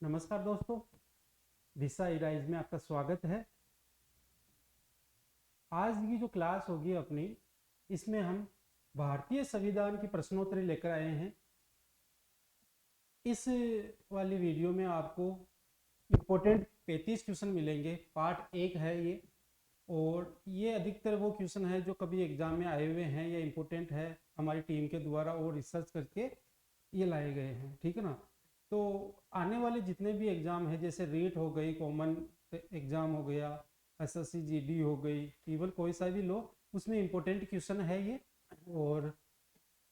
नमस्कार दोस्तों, दिशा इराइज में आपका स्वागत है। आज की जो क्लास होगी अपनी, इसमें हम भारतीय संविधान की प्रश्नोत्तरी लेकर आए हैं। इस वाली वीडियो में आपको इम्पोर्टेंट 35 क्वेश्चन मिलेंगे। पार्ट 1 है ये, और ये अधिकतर वो क्वेश्चन है जो कभी एग्जाम में आए हुए हैं या इम्पोर्टेंट है, हमारी टीम के द्वारा और रिसर्च करके ये लाए गए हैं। ठीक है ना। तो आने वाले जितने भी एग्जाम है, जैसे रीट हो गई, कॉमन एग्जाम हो गया, एसएससी जीडी हो गई, इवन कोई सा भी लो, उसमें इम्पोर्टेंट क्वेश्चन है ये। और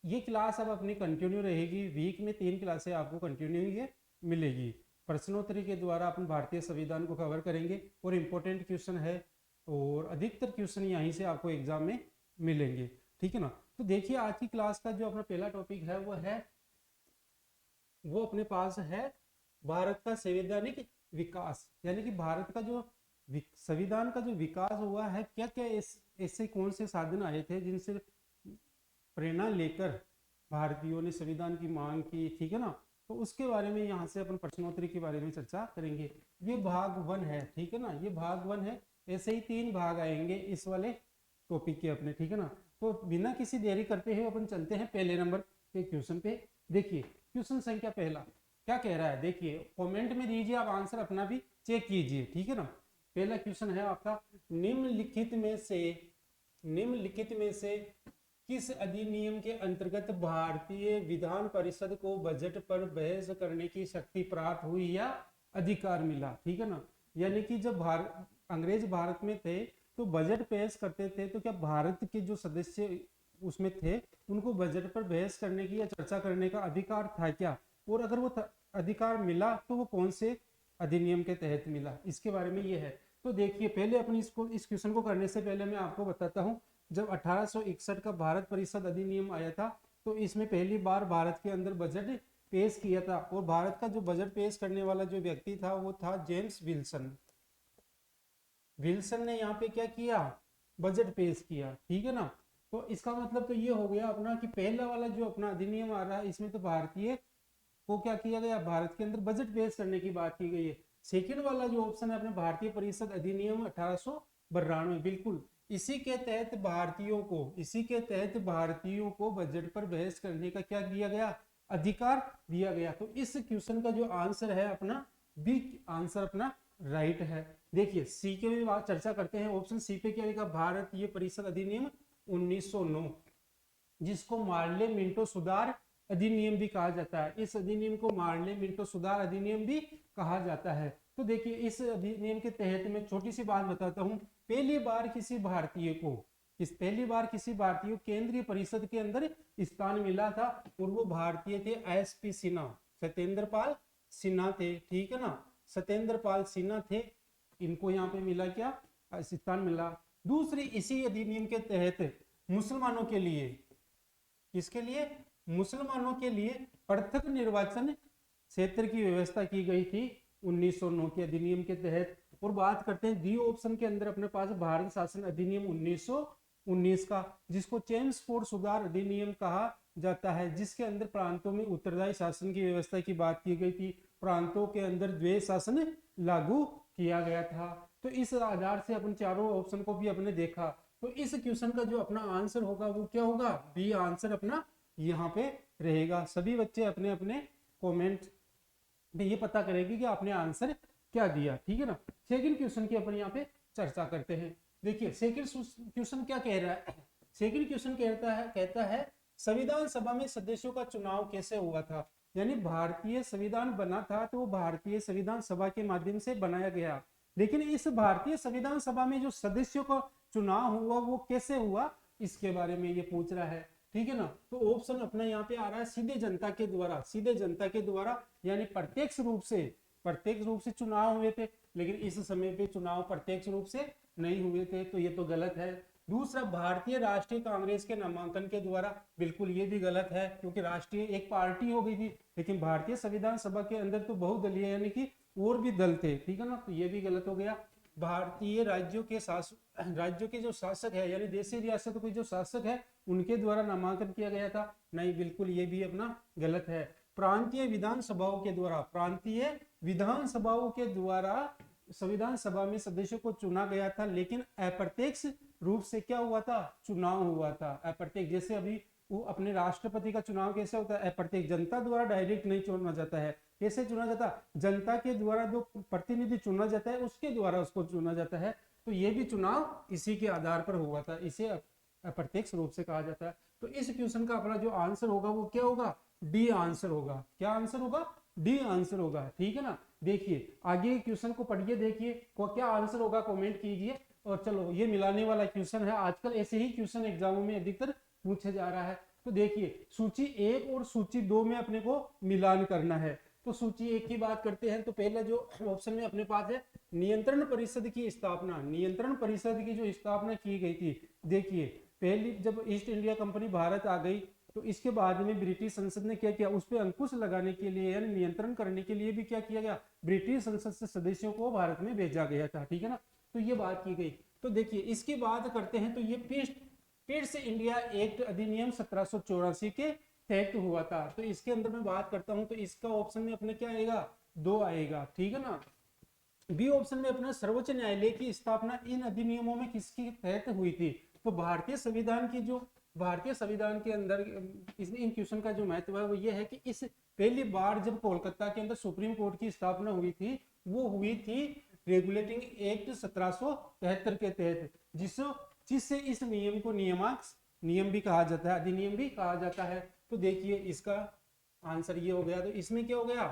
ये क्लास अब अपनी कंटिन्यू रहेगी। वीक में 3 क्लासें आपको कंटिन्यू ये मिलेगी। प्रश्नोत्तरी के द्वारा अपन भारतीय संविधान को कवर करेंगे और इम्पोर्टेंट क्वेश्चन है, और अधिकतर क्वेश्चन यहीं से आपको एग्जाम में मिलेंगे। ठीक है ना। तो देखिए, आज की क्लास का जो अपना पहला टॉपिक है वो अपने पास है भारत का संवैधानिक विकास। यानी कि भारत का जो संविधान का जो विकास हुआ है, क्या क्या ऐसे कौन से साधन आए थे जिनसे प्रेरणा लेकर भारतीयों ने संविधान की मांग की। ठीक है ना। तो उसके बारे में यहाँ से अपन प्रश्नोत्तरी के बारे में चर्चा करेंगे। ये भाग 1 है। ठीक है ना, ये भाग 1 है। ऐसे ही 3 भाग आएंगे इस वाले टॉपिक के अपने। ठीक है ना। तो बिना किसी देरी करते हुए अपन चलते हैं पहले नंबर के क्वेश्चन पे। देखिए, क्वेश्चन संख्या पहला क्या कह रहा है, देखिए कमेंट में दीजिए, आप आंसर अपना भी चेक कीजिए। ठीक है ना। पहला क्वेश्चन है आपका, निम्नलिखित में से किस अधिनियम के अंतर्गत भारतीय विधान परिषद को बजट पर बहस करने की शक्ति प्राप्त हुई या अधिकार मिला। ठीक है ना। यानी कि जब अंग्रेज भारत में थे तो बजट पेश करते थे, तो क्या भारत के जो सदस्य उसमें थे उनको बजट पर बहस करने की या चर्चा करने का अधिकार था क्या, और अगर वो अधिकार मिला तो वो कौन से अधिनियम के तहत मिला, इसके बारे में ये है। तो देखिए, पहले अपनी इस क्वेश्चन को करने से पहले मैं आपको बताता हूँ, जब 1861 का भारत परिषद अधिनियम आया था, तो इसमें पहली बार भारत के अंदर बजट पेश किया था, और भारत का जो बजट पेश करने वाला जो व्यक्ति था वो था जेम्स विल्सन। विल्सन ने यहाँ पे क्या किया, बजट पेश किया। ठीक है ना। तो इसका मतलब तो ये हो गया अपना कि पहला वाला जो अपना अधिनियम आ रहा है, इसमें तो भारतीय को क्या किया गया, भारत के अंदर बजट पेश करने की बात की गई है। सेकंड वाला जो ऑप्शन है अपने भारतीय परिषद अधिनियम 1892, बिल्कुल इसी के तहत भारतीयों को बजट पर बहस करने का क्या दिया गया, अधिकार दिया गया। तो इस क्वेश्चन का जो आंसर है अपना बी आंसर अपना राइट है। देखिए, सी के भी बात चर्चा करते हैं। ऑप्शन सी पे क्या आएगा, भारतीय परिषद अधिनियम 1909, जिसको मार्ले मिंटो सुधार अधिनियम भी कहा जाता है। इस अधिनियम को मार्ले मिंटो सुधार अधिनियम भी कहा जाता है। तो देखिए, इस अधिनियम के तहत मैं छोटी सी बात बताता हूँ। पहली बार किसी भारतीय को केंद्रीय परिषद के अंदर स्थान मिला था, और वो भारतीय थे एसपी सिन्हा, सत्येंद्र पाल सिन्हा थे। ठीक है ना, सत्येंद्र पाल सिन्हा थे। इनको यहाँ पे मिला क्या, स्थान मिला। दूसरी, इसी अधिनियम के तहत मुसलमानों के लिए, किसके लिए, मुसलमानों के लिए पृथक निर्वाचन क्षेत्र की व्यवस्था की गई थी 1909 के अधिनियम के तहत। और बात करते हैं डी ऑप्शन के अंदर अपने पास भारत शासन अधिनियम 1919 का, जिसको चेम्सफोर्ड सुधार अधिनियम कहा जाता है, जिसके अंदर प्रांतों में उत्तरदायी शासन की व्यवस्था की बात की गई थी, प्रांतों के अंदर द्वैध शासन लागू किया गया था। तो इस आधार से अपन चारों ऑप्शन को भी अपने देखा। तो इस क्वेश्चन का जो अपना आंसर होगा वो क्या होगा, बी आंसर अपना यहाँ पे रहेगा। सभी बच्चे अपने अपने कमेंट में ये पता करेंगे कि आपने आंसर क्या दिया। ठीक है ना। सेकंड क्वेश्चन की अपन यहाँ पे चर्चा करते हैं। देखिए, सेकंड क्वेश्चन क्या कह रहा है। सेकंड क्वेश्चन कहता है संविधान सभा में सदस्यों का चुनाव कैसे हुआ था। यानी भारतीय संविधान बना था तो वो भारतीय संविधान सभा के माध्यम से बनाया गया, लेकिन इस भारतीय संविधान सभा में जो सदस्यों का चुनाव हुआ वो कैसे हुआ, इसके बारे में ये पूछ रहा है। ठीक है ना। तो ऑप्शन अपना यहाँ पे आ रहा है सीधे जनता के द्वारा, यानी प्रत्यक्ष रूप से चुनाव हुए थे, लेकिन इस समय पे चुनाव प्रत्यक्ष रूप से नहीं हुए थे, तो ये तो गलत है। दूसरा, भारतीय राष्ट्रीय कांग्रेस के नामांकन के द्वारा, बिल्कुल ये भी गलत है, क्योंकि राष्ट्रीय एक पार्टी हो गई थी, लेकिन भारतीय संविधान सभा के अंदर तो बहुदलीय यानी कि और भी दल थे। ठीक है ना, तो ये भी गलत हो गया। भारतीय राज्यों के जो शासक है, यानी देशी रियासतों के जो शासक है, उनके द्वारा नामांकन किया गया था, नहीं, बिल्कुल ये भी अपना गलत है। प्रांतीय विधानसभाओं के द्वारा संविधान सभा में सदस्यों को चुना गया था, लेकिन अप्रत्यक्ष रूप से क्या हुआ था, चुनाव हुआ था। अप्रत्यक्ष, जैसे अभी वो अपने राष्ट्रपति का चुनाव कैसे होता है, अप्रत्यक्ष, जनता द्वारा डायरेक्ट नहीं चुना जाता है। कैसे चुना जाता है, जनता के द्वारा जो प्रतिनिधि चुना जाता है उसके द्वारा उसको चुना जाता है। तो ये भी चुनाव इसी के आधार पर हुआ था, इसे अप्रत्यक्ष रूप से कहा जाता है। तो इस क्वेश्चन का अपना जो आंसर होगा वो क्या होगा, डी आंसर होगा। क्या आंसर होगा, डी आंसर होगा, ठीक है ना। देखिए आगे क्वेश्चन को पढ़िए, देखिए को क्या आंसर होगा, कमेंट कीजिए। और चलो ये मिलाने वाला क्वेश्चन है, आजकल ऐसे ही क्वेश्चन एग्जामों में अधिकतर पूछा जा रहा है। तो देखिए सूची 1 और सूची 2 में अपने को मिलान करना है। तो सूची 1 की बात करते हैं, तो पहला जो ऑप्शन में अपने पास है नियंत्रण परिषद की स्थापना। नियंत्रण परिषद की जो स्थापना की गई थी, देखिए पहली जब ईस्ट इंडिया कंपनी भारत आ गई तो इसके बाद में ब्रिटिश संसद ने क्या किया, उस पर अंकुश लगाने के लिए यानी नियंत्रण करने के लिए भी क्या किया गया, ब्रिटिश संसद से सदस्यों को भारत में भेजा गया था, ठीक है ना। तो ये बात की गई। तो देखिए इसकी बात करते हैं, तो ये पिट्स इंडिया एक्ट अधिनियम 1784 के तहत हुआ था। तो इसके अंदर मैं बात करता हूं, तो इसका ऑप्शन में अपने क्या आएगा, 2 आएगा, ठीक है ना। बी ऑप्शन में अपना सर्वोच्च न्यायालय की स्थापना इन अधिनियमों में किसके तहत हुई थी, तो भारतीय संविधान की जो भारतीय संविधान के अंदर इन क्वेश्चन का जो महत्व है वो ये है कि इस पहली बार जब कोलकाता के अंदर सुप्रीम कोर्ट की स्थापना हुई थी, वो हुई थी रेगुलेटिंग एक्ट 1773 के तहत, जिससे इस नियम को नियम भी कहा जाता है, अधिनियम भी कहा जाता है। तो देखिए इसका आंसर ये हो गया। तो इसमें क्या हो गया,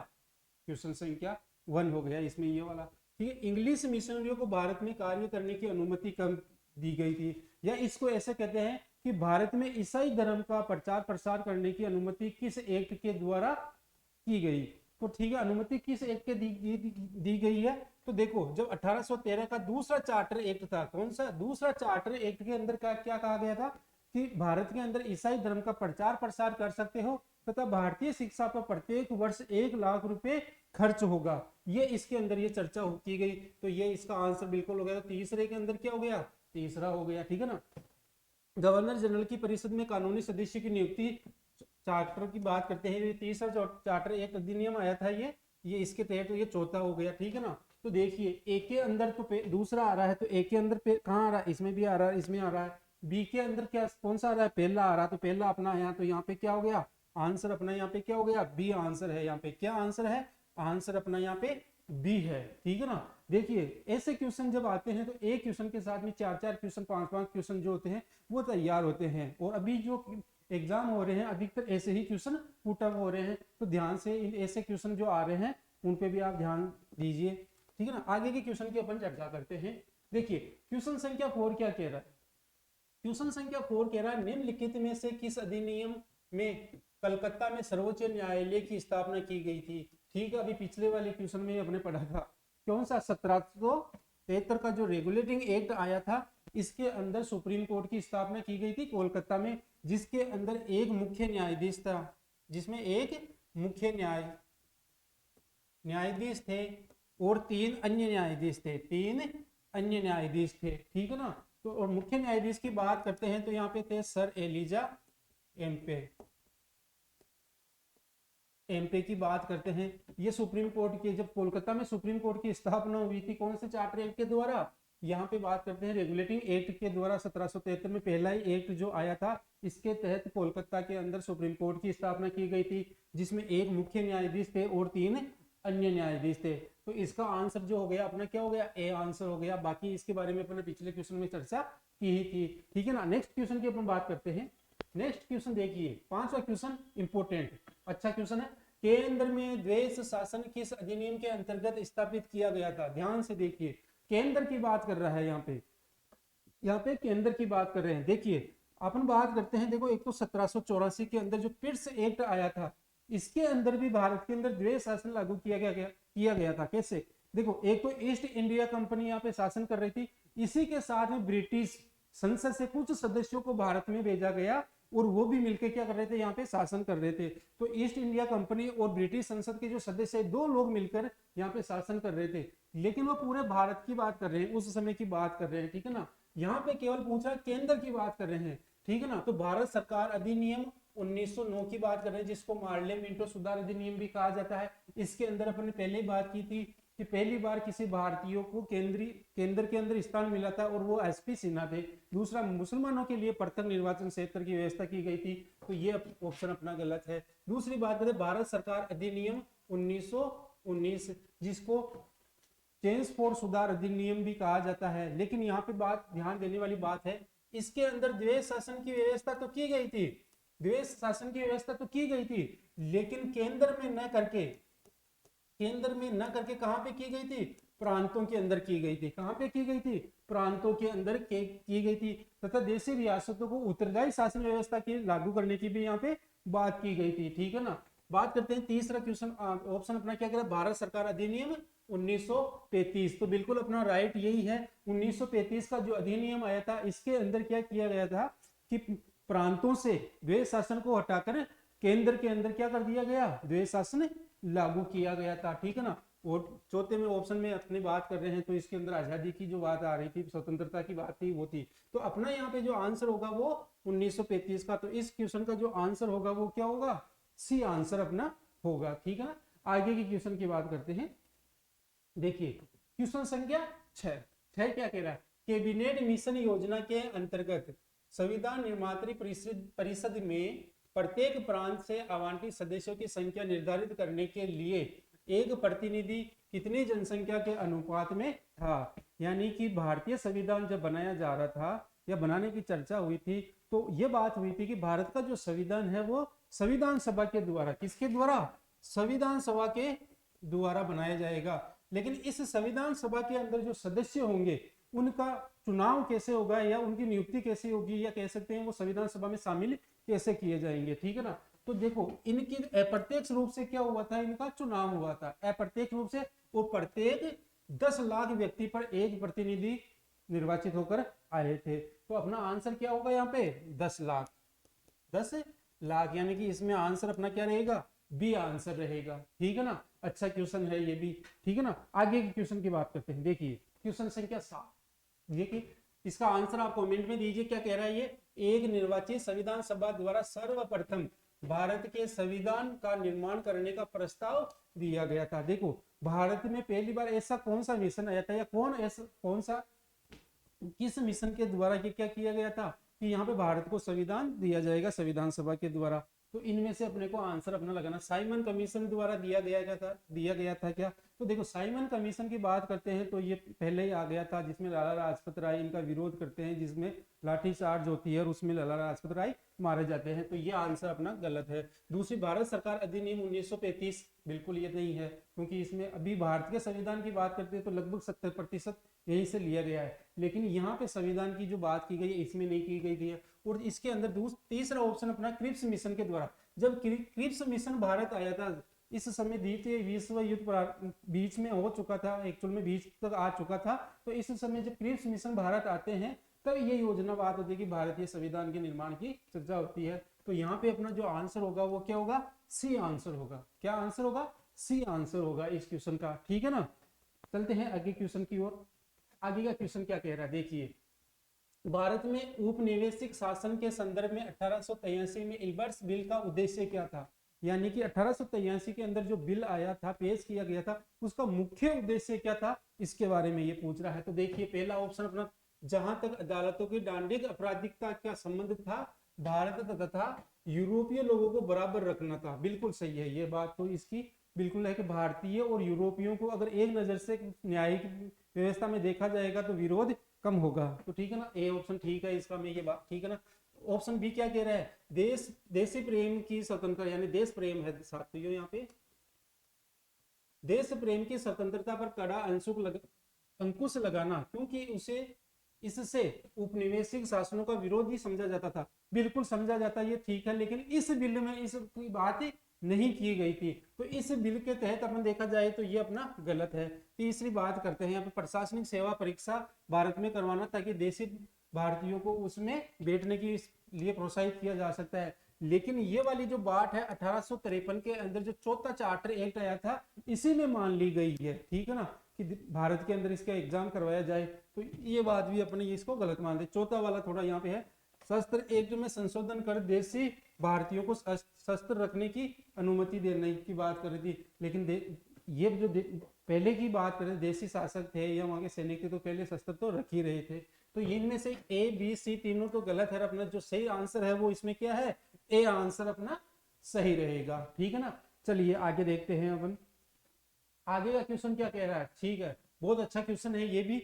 क्वेश्चन संख्या 1 हो गया इसमें ये वाला, ठीक है। इंग्लिश मिशनरियों को भारत में कार्य करने की अनुमति कब दी गई थी, या इसको ऐसे कहते हैं कि भारत में ईसाई धर्म का प्रचार प्रसार करने की अनुमति किस एक्ट के द्वारा की गई। तो ठीक है, अनुमति किस एक्ट के दी गई है, तो देखो जब 1813 का दूसरा चार्टर एक्ट था, कौन सा दूसरा चार्टर एक्ट के अंदर क्या कहा गया था कि भारत के अंदर ईसाई धर्म का प्रचार प्रसार कर सकते हो तथा भारतीय शिक्षा पर प्रत्येक वर्ष 1 लाख रुपए खर्च होगा। ये इसके अंदर ये चर्चा की गई। तो ये इसका आंसर बिल्कुल हो गया। तो तीसरे के अंदर क्या हो गया, तीसरा हो गया, ठीक है ना। गवर्नर जनरल की परिषद में कानूनी सदस्य की नियुक्ति चार्टर की बात करते हैं, ये तीसरा चार्टर एक अधिनियम आया था, ये इसके तहत ये चौथा हो गया, ठीक है ना। तो देखिए ए के अंदर तो दूसरा आ रहा है, तो ए के अंदर कहाँ आ रहा है, इसमें भी आ रहा है, इसमें आ रहा है। बी के अंदर क्या कौन सा आ रहा है, पहला आ रहा है, तो पहला अपना यहाँ, तो यहाँ पे क्या हो गया आंसर अपना, यहाँ पे क्या हो गया, बी आंसर है। यहाँ पे क्या आंसर है, आंसर अपना यहाँ पे बी है, ठीक है ना। देखिए ऐसे क्वेश्चन जब आते हैं तो एक क्वेश्चन के साथ में 4-4 क्वेश्चन 5-5 क्वेश्चन जो होते हैं वो तैयार होते हैं। और अभी जो एग्जाम हो रहे हैं अधिकतर ऐसे ही क्वेश्चन पुट अप हो रहे हैं, तो ध्यान से इन ऐसे क्वेश्चन जो आ रहे हैं उन पे भी आप ध्यान दीजिए, ठीक है ना। आगे के क्वेश्चन की अपन चर्चा करते हैं। देखिए क्वेश्चन संख्या 4 क्या कह रहा है, क्वेश्चन संख्या 4 कह रहा है निम्नलिखित में से किस अधिनियम में कलकत्ता में सर्वोच्च न्यायालय की स्थापना की गई थी। ठीक है, अभी पिछले वाले क्वेश्चन में अपने पढ़ा था कौन सा 1773 का जो रेगुलेटिंग एक्ट आया था, इसके अंदर सुप्रीम कोर्ट की स्थापना की गई थी कोलकाता में, जिसके अंदर एक मुख्य न्यायाधीश था, जिसमें एक मुख्य न्यायाधीश थे और 3 अन्य न्यायाधीश थे, 3 अन्य न्यायाधीश थे, ठीक है ना। तो और मुख्य न्यायाधीश की बात करते हैं तो यहाँ पे थे सर एलिजा एम्पे की बात करते हैं। ये सुप्रीम कोर्ट की, जब कोलकाता में सुप्रीम कोर्ट की स्थापना हुई थी कौन से चार्टर एक्ट के द्वारा, यहाँ पे बात करते हैं रेगुलेटिंग एक्ट के द्वारा 1773 में पहला ही एक्ट जो आया था, इसके तहत कोलकाता के अंदर सुप्रीम कोर्ट की स्थापना की गई थी, जिसमें एक मुख्य न्यायाधीश थे और 3 अन्य न्यायाधीश थे। तो इसका आंसर जो हो गया अपना क्या हो गया, ए आंसर हो गया। बाकी इसके बारे में अपने पिछले क्वेश्चन में चर्चा की ही थी, ठीक है ना। नेक्स्ट क्वेश्चन की अपन बात करते हैं। नेक्स्ट क्वेश्चन देखिए, 5वां क्वेश्चन इंपोर्टेंट, अच्छा क्वेश्चन है। केंद्र में द्वैध शासन किस अधिनियम के अंतर्गत स्थापित किया गया था। ध्यान से देखिए, केंद्र की बात कर रहा है यहाँ पे केंद्र की बात कर रहे हैं। देखिए अपन बात करते हैं, देखो एक तो 1784 के अंदर जो पिट्स एक्ट आया था, इसके अंदर भी भारत के अंदर द्वैध शासन लागू किया गया था। कैसे, देखो एक तो ईस्ट इंडिया कंपनी यहाँ पे शासन कर रही थी, इसी के साथ में ब्रिटिश संसद से कुछ सदस्यों को भारत में भेजा गया और वो भी मिलकर क्या कर रहे थे, यहाँ पे शासन कर रहे थे। तो ईस्ट इंडिया कंपनी और ब्रिटिश संसद के जो सदस्य है, 2 लोग मिलकर यहाँ पे शासन कर रहे थे, लेकिन वो पूरे भारत की बात कर रहे हैं, उस समय की बात कर रहे हैं, ठीक है ना। यहाँ पे केवल पूछा केंद्र की बात कर रहे हैं, ठीक है ना। तो भारत सरकार अधिनियम 1909 की बात कर रहे हैं, जिसको मार्ले मिंटो सुधार अधिनियम भी कहा जाता है। इसके अंदर अपन ने पहले ही बात की थी कि पहली बार किसी भारतीय को केंद्र के अंदर स्थान मिला था और वो एसपी सिन्हा थे। दूसरा, मुसलमानों के लिए पृथक निर्वाचन क्षेत्र की व्यवस्था की गई थी, तो ये ऑप्शन अपना गलत है। दूसरी बात करें भारत सरकार अधिनियम 1919, जिसको ट्रांसपोर्ट सुधार अधिनियम भी कहा जाता है, लेकिन यहाँ पे बात ध्यान देने वाली बात है, इसके अंदर द्वैध शासन की व्यवस्था तो की गई थी, द्वैध शासन की व्यवस्था तो की गई थी, लेकिन केंद्र में न करके कहां पे की गई थी, प्रांतों के अंदर की गई थी। कहां पे की गई थी, प्रांतों के अंदर की गई थी, तथा देशी रियासतों को उत्तरदायी शासन व्यवस्था की लागू करने की भी यहाँ पे बात की गई थी। ठीक है ना। बात करते हैं तीसरा क्वेश्चन, ऑप्शन अपना क्या कह रहा है, भारत सरकार अधिनियम 1935। तो बिल्कुल अपना राइट यही है। 1935 का जो अधिनियम आया था, इसके अंदर क्या किया गया था कि प्रांतों से द्वैध शासन को हटाकर केंद्र के अंदर क्या कर दिया गया, द्वैध शासन लागू किया गया था। ठीक है ना। और चौथे में ऑप्शन में अपनी बात कर रहे हैं, तो इसके अंदर आजादी की जो बात आ रही थी, स्वतंत्रता की बात थी, वो थी। तो अपना यहाँ पे जो आंसर होगा वो 1935 का। तो इस क्वेश्चन का जो आंसर होगा वो क्या होगा, सी आंसर अपना होगा। ठीक है ना। आगे की क्वेश्चन की बात करते हैं। देखिए क्वेश्चन संख्या 6 क्या कह रहा है, कैबिनेट मिशन योजना के अंतर्गत संविधान निर्मात्री परिषद में प्रत्येक प्रांत से आवंटित सदस्यों की संख्या निर्धारित करने के लिए एक प्रतिनिधि कितनी जनसंख्या के अनुपात में था। यानी कि भारतीय संविधान जब बनाया जा रहा था या बनाने की चर्चा हुई थी, तो ये बात हुई थी कि भारत का जो संविधान है वो संविधान सभा के द्वारा, किसके द्वारा, संविधान सभा के द्वारा बनाया जाएगा। लेकिन इस संविधान सभा के अंदर जो सदस्य होंगे उनका चुनाव कैसे होगा या उनकी नियुक्ति कैसे होगी, या कह सकते हैं वो संविधान सभा में शामिल कैसे किए जाएंगे। ठीक है ना। तो देखो इनकी अप्रत्यक्ष रूप से क्या हुआ था, इनका चुनाव हुआ था अप्रत्यक्ष रूप से, वो प्रत्येक 10 लाख व्यक्ति पर एक प्रतिनिधि निर्वाचित होकर आए थे। तो अपना आंसर क्या होगा यहाँ पे 10 लाख, 10 लाख, यानी कि इसमें आंसर अपना क्या रहेगा, बी आंसर रहेगा। ठीक है ना। अच्छा क्वेश्चन है ये भी। ठीक है ना। आगे के क्वेश्चन की बात करते हैं। देखिए क्वेश्चन संख्या 7, देखिए इसका आंसर आप कमेंट में दीजिए क्या कह रहा है ये, एक निर्वाचित संविधान सभा द्वारा सर्वप्रथम भारत के संविधान का निर्माण करने का प्रस्ताव दिया गया था। देखो भारत में पहली बार ऐसा कौन सा मिशन आया था, या कौन सा किस मिशन के द्वारा ये क्या किया गया था कि यहाँ पे भारत को संविधान दिया जाएगा संविधान सभा के द्वारा। तो इनमें से अपने को आंसर अपना लगाना, साइमन कमीशन द्वारा दिया गया था क्या। तो देखो साइमन कमीशन की बात करते हैं तो ये पहले ही आ गया था, जिसमें लाला लाजपत राय इनका विरोध करते हैं, जिसमें लाठीचार्ज होती है और उसमें लाला लाजपत राय मारे जाते हैं। तो ये आंसर अपना गलत है। दूसरी, भारत सरकार अधिनियम 1935, बिल्कुल ये नहीं है, क्योंकि इसमें अभी भारत के संविधान की बात करते हैं तो लगभग 70% यहीं से लिया गया है, लेकिन यहाँ पे संविधान की जो बात की गई है इसमें नहीं की गई है। और इसके अंदर तीसरा ऑप्शन अपना क्रिप्स मिशन के द्वारा, जब क्रिप्स मिशन भारत आया था, इस समय द्वितीय विश्व युद्ध बीच में हो चुका था, एक्चुअल में बीच तक आ चुका था। तो इस समय जब क्रिप्स मिशन भारत आते हैं तब ये योजना बात होती है कि भारतीय संविधान के निर्माण की चर्चा होती है। तो यहाँ पे अपना जो आंसर होगा वो क्या होगा, सी आंसर होगा। क्या आंसर होगा, सी आंसर होगा इस क्वेश्चन का। ठीक है ना। चलते हैं आगे क्वेश्चन की ओर। आगे का क्वेश्चन क्या कह रहा है, देखिए भारत में उपनिवेशिक शासन के संदर्भ में 1883 में इल्बर्ट्स बिल का उद्देश्य क्या था। यानी कि 1883 के अंदर जो बिल आया था, पेश किया गया था, उसका मुख्य उद्देश्य क्या था, इसके बारे में ये पूछ रहा है। तो देखिए पहला ऑप्शन अपना, जहां तक अदालतों की दांडिक अपराधिकता का संबंध था, भारत तथा यूरोपीय लोगों को बराबर रखना था। बिल्कुल सही है ये बात, तो इसकी बिल्कुल है कि भारतीय और यूरोपियों को अगर एक नजर से न्यायिक व्यवस्था में देखा जाएगा तो विरोध कम होगा। तो ठीक है ना, ए ऑप्शन ठीक है इसका में ये बात। ठीक है ना। ऑप्शन बी क्या कह रहा है, देशी प्रेम की स्वतंत्रता, यानी देश प्रेम है साथियों, यहाँ पे देश प्रेम की स्वतंत्रता पर कड़ा अंकुश लगाना, क्योंकि उसे इससे उपनिवेशिक शासनों का विरोध ही समझा जाता था। बिल्कुल समझा जाता, ये ठीक है, लेकिन इस बिल में इस कोई बात नहीं की गई थी। तो इस बिल के तहत अपन देखा जाए तो ये अपना गलत है। तीसरी बात करते हैं यहाँ पे, प्रशासनिक सेवा परीक्षा भारत में करवाना ताकि देशी भारतीयों को उसमें बैठने के लिए प्रोत्साहित किया जा सकता है। लेकिन ये वाली जो बात है 1853 के अंदर जो चौथा चार्टर एक्ट आया था, इसी में मान ली गई है। ठीक है ना, कि भारत के अंदर इसका एग्जाम करवाया जाए। तो ये बात भी अपने इसको गलत मानते। चौथा वाला थोड़ा यहाँ पे है, शस्त्र एक्ट में संशोधन कर देशी भारतीयों को शस्त्र रखने की अनुमति देने की बात कर रही थी। लेकिन ये जो पहले की बात करें, देशी शासक थे या वहां के सैनिक थे, तो पहले शस्त्र तो रख ही रहे थे। तो इनमें से ए बी सी तीनों तो गलत है। अपना जो सही आंसर है वो इसमें क्या है, ए आंसर अपना सही रहेगा। ठीक है ना। चलिए आगे देखते हैं अपन आगे का क्वेश्चन क्या कह रहा है। ठीक है, बहुत अच्छा क्वेश्चन है ये भी,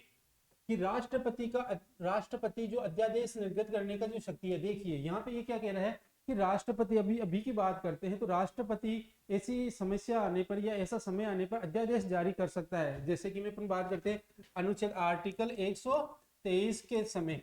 कि राष्ट्रपति जो अध्यादेश निर्गत करने का जो शक्ति है। देखिए यहाँ पे ये क्या कह रहा है कि राष्ट्रपति, अभी अभी की बात करते हैं तो राष्ट्रपति ऐसी समस्या आने पर या ऐसा समय आने पर अध्यादेश जारी कर सकता है। जैसे कि मैं अपन बात करते हैं अनुच्छेद आर्टिकल 123 के समय,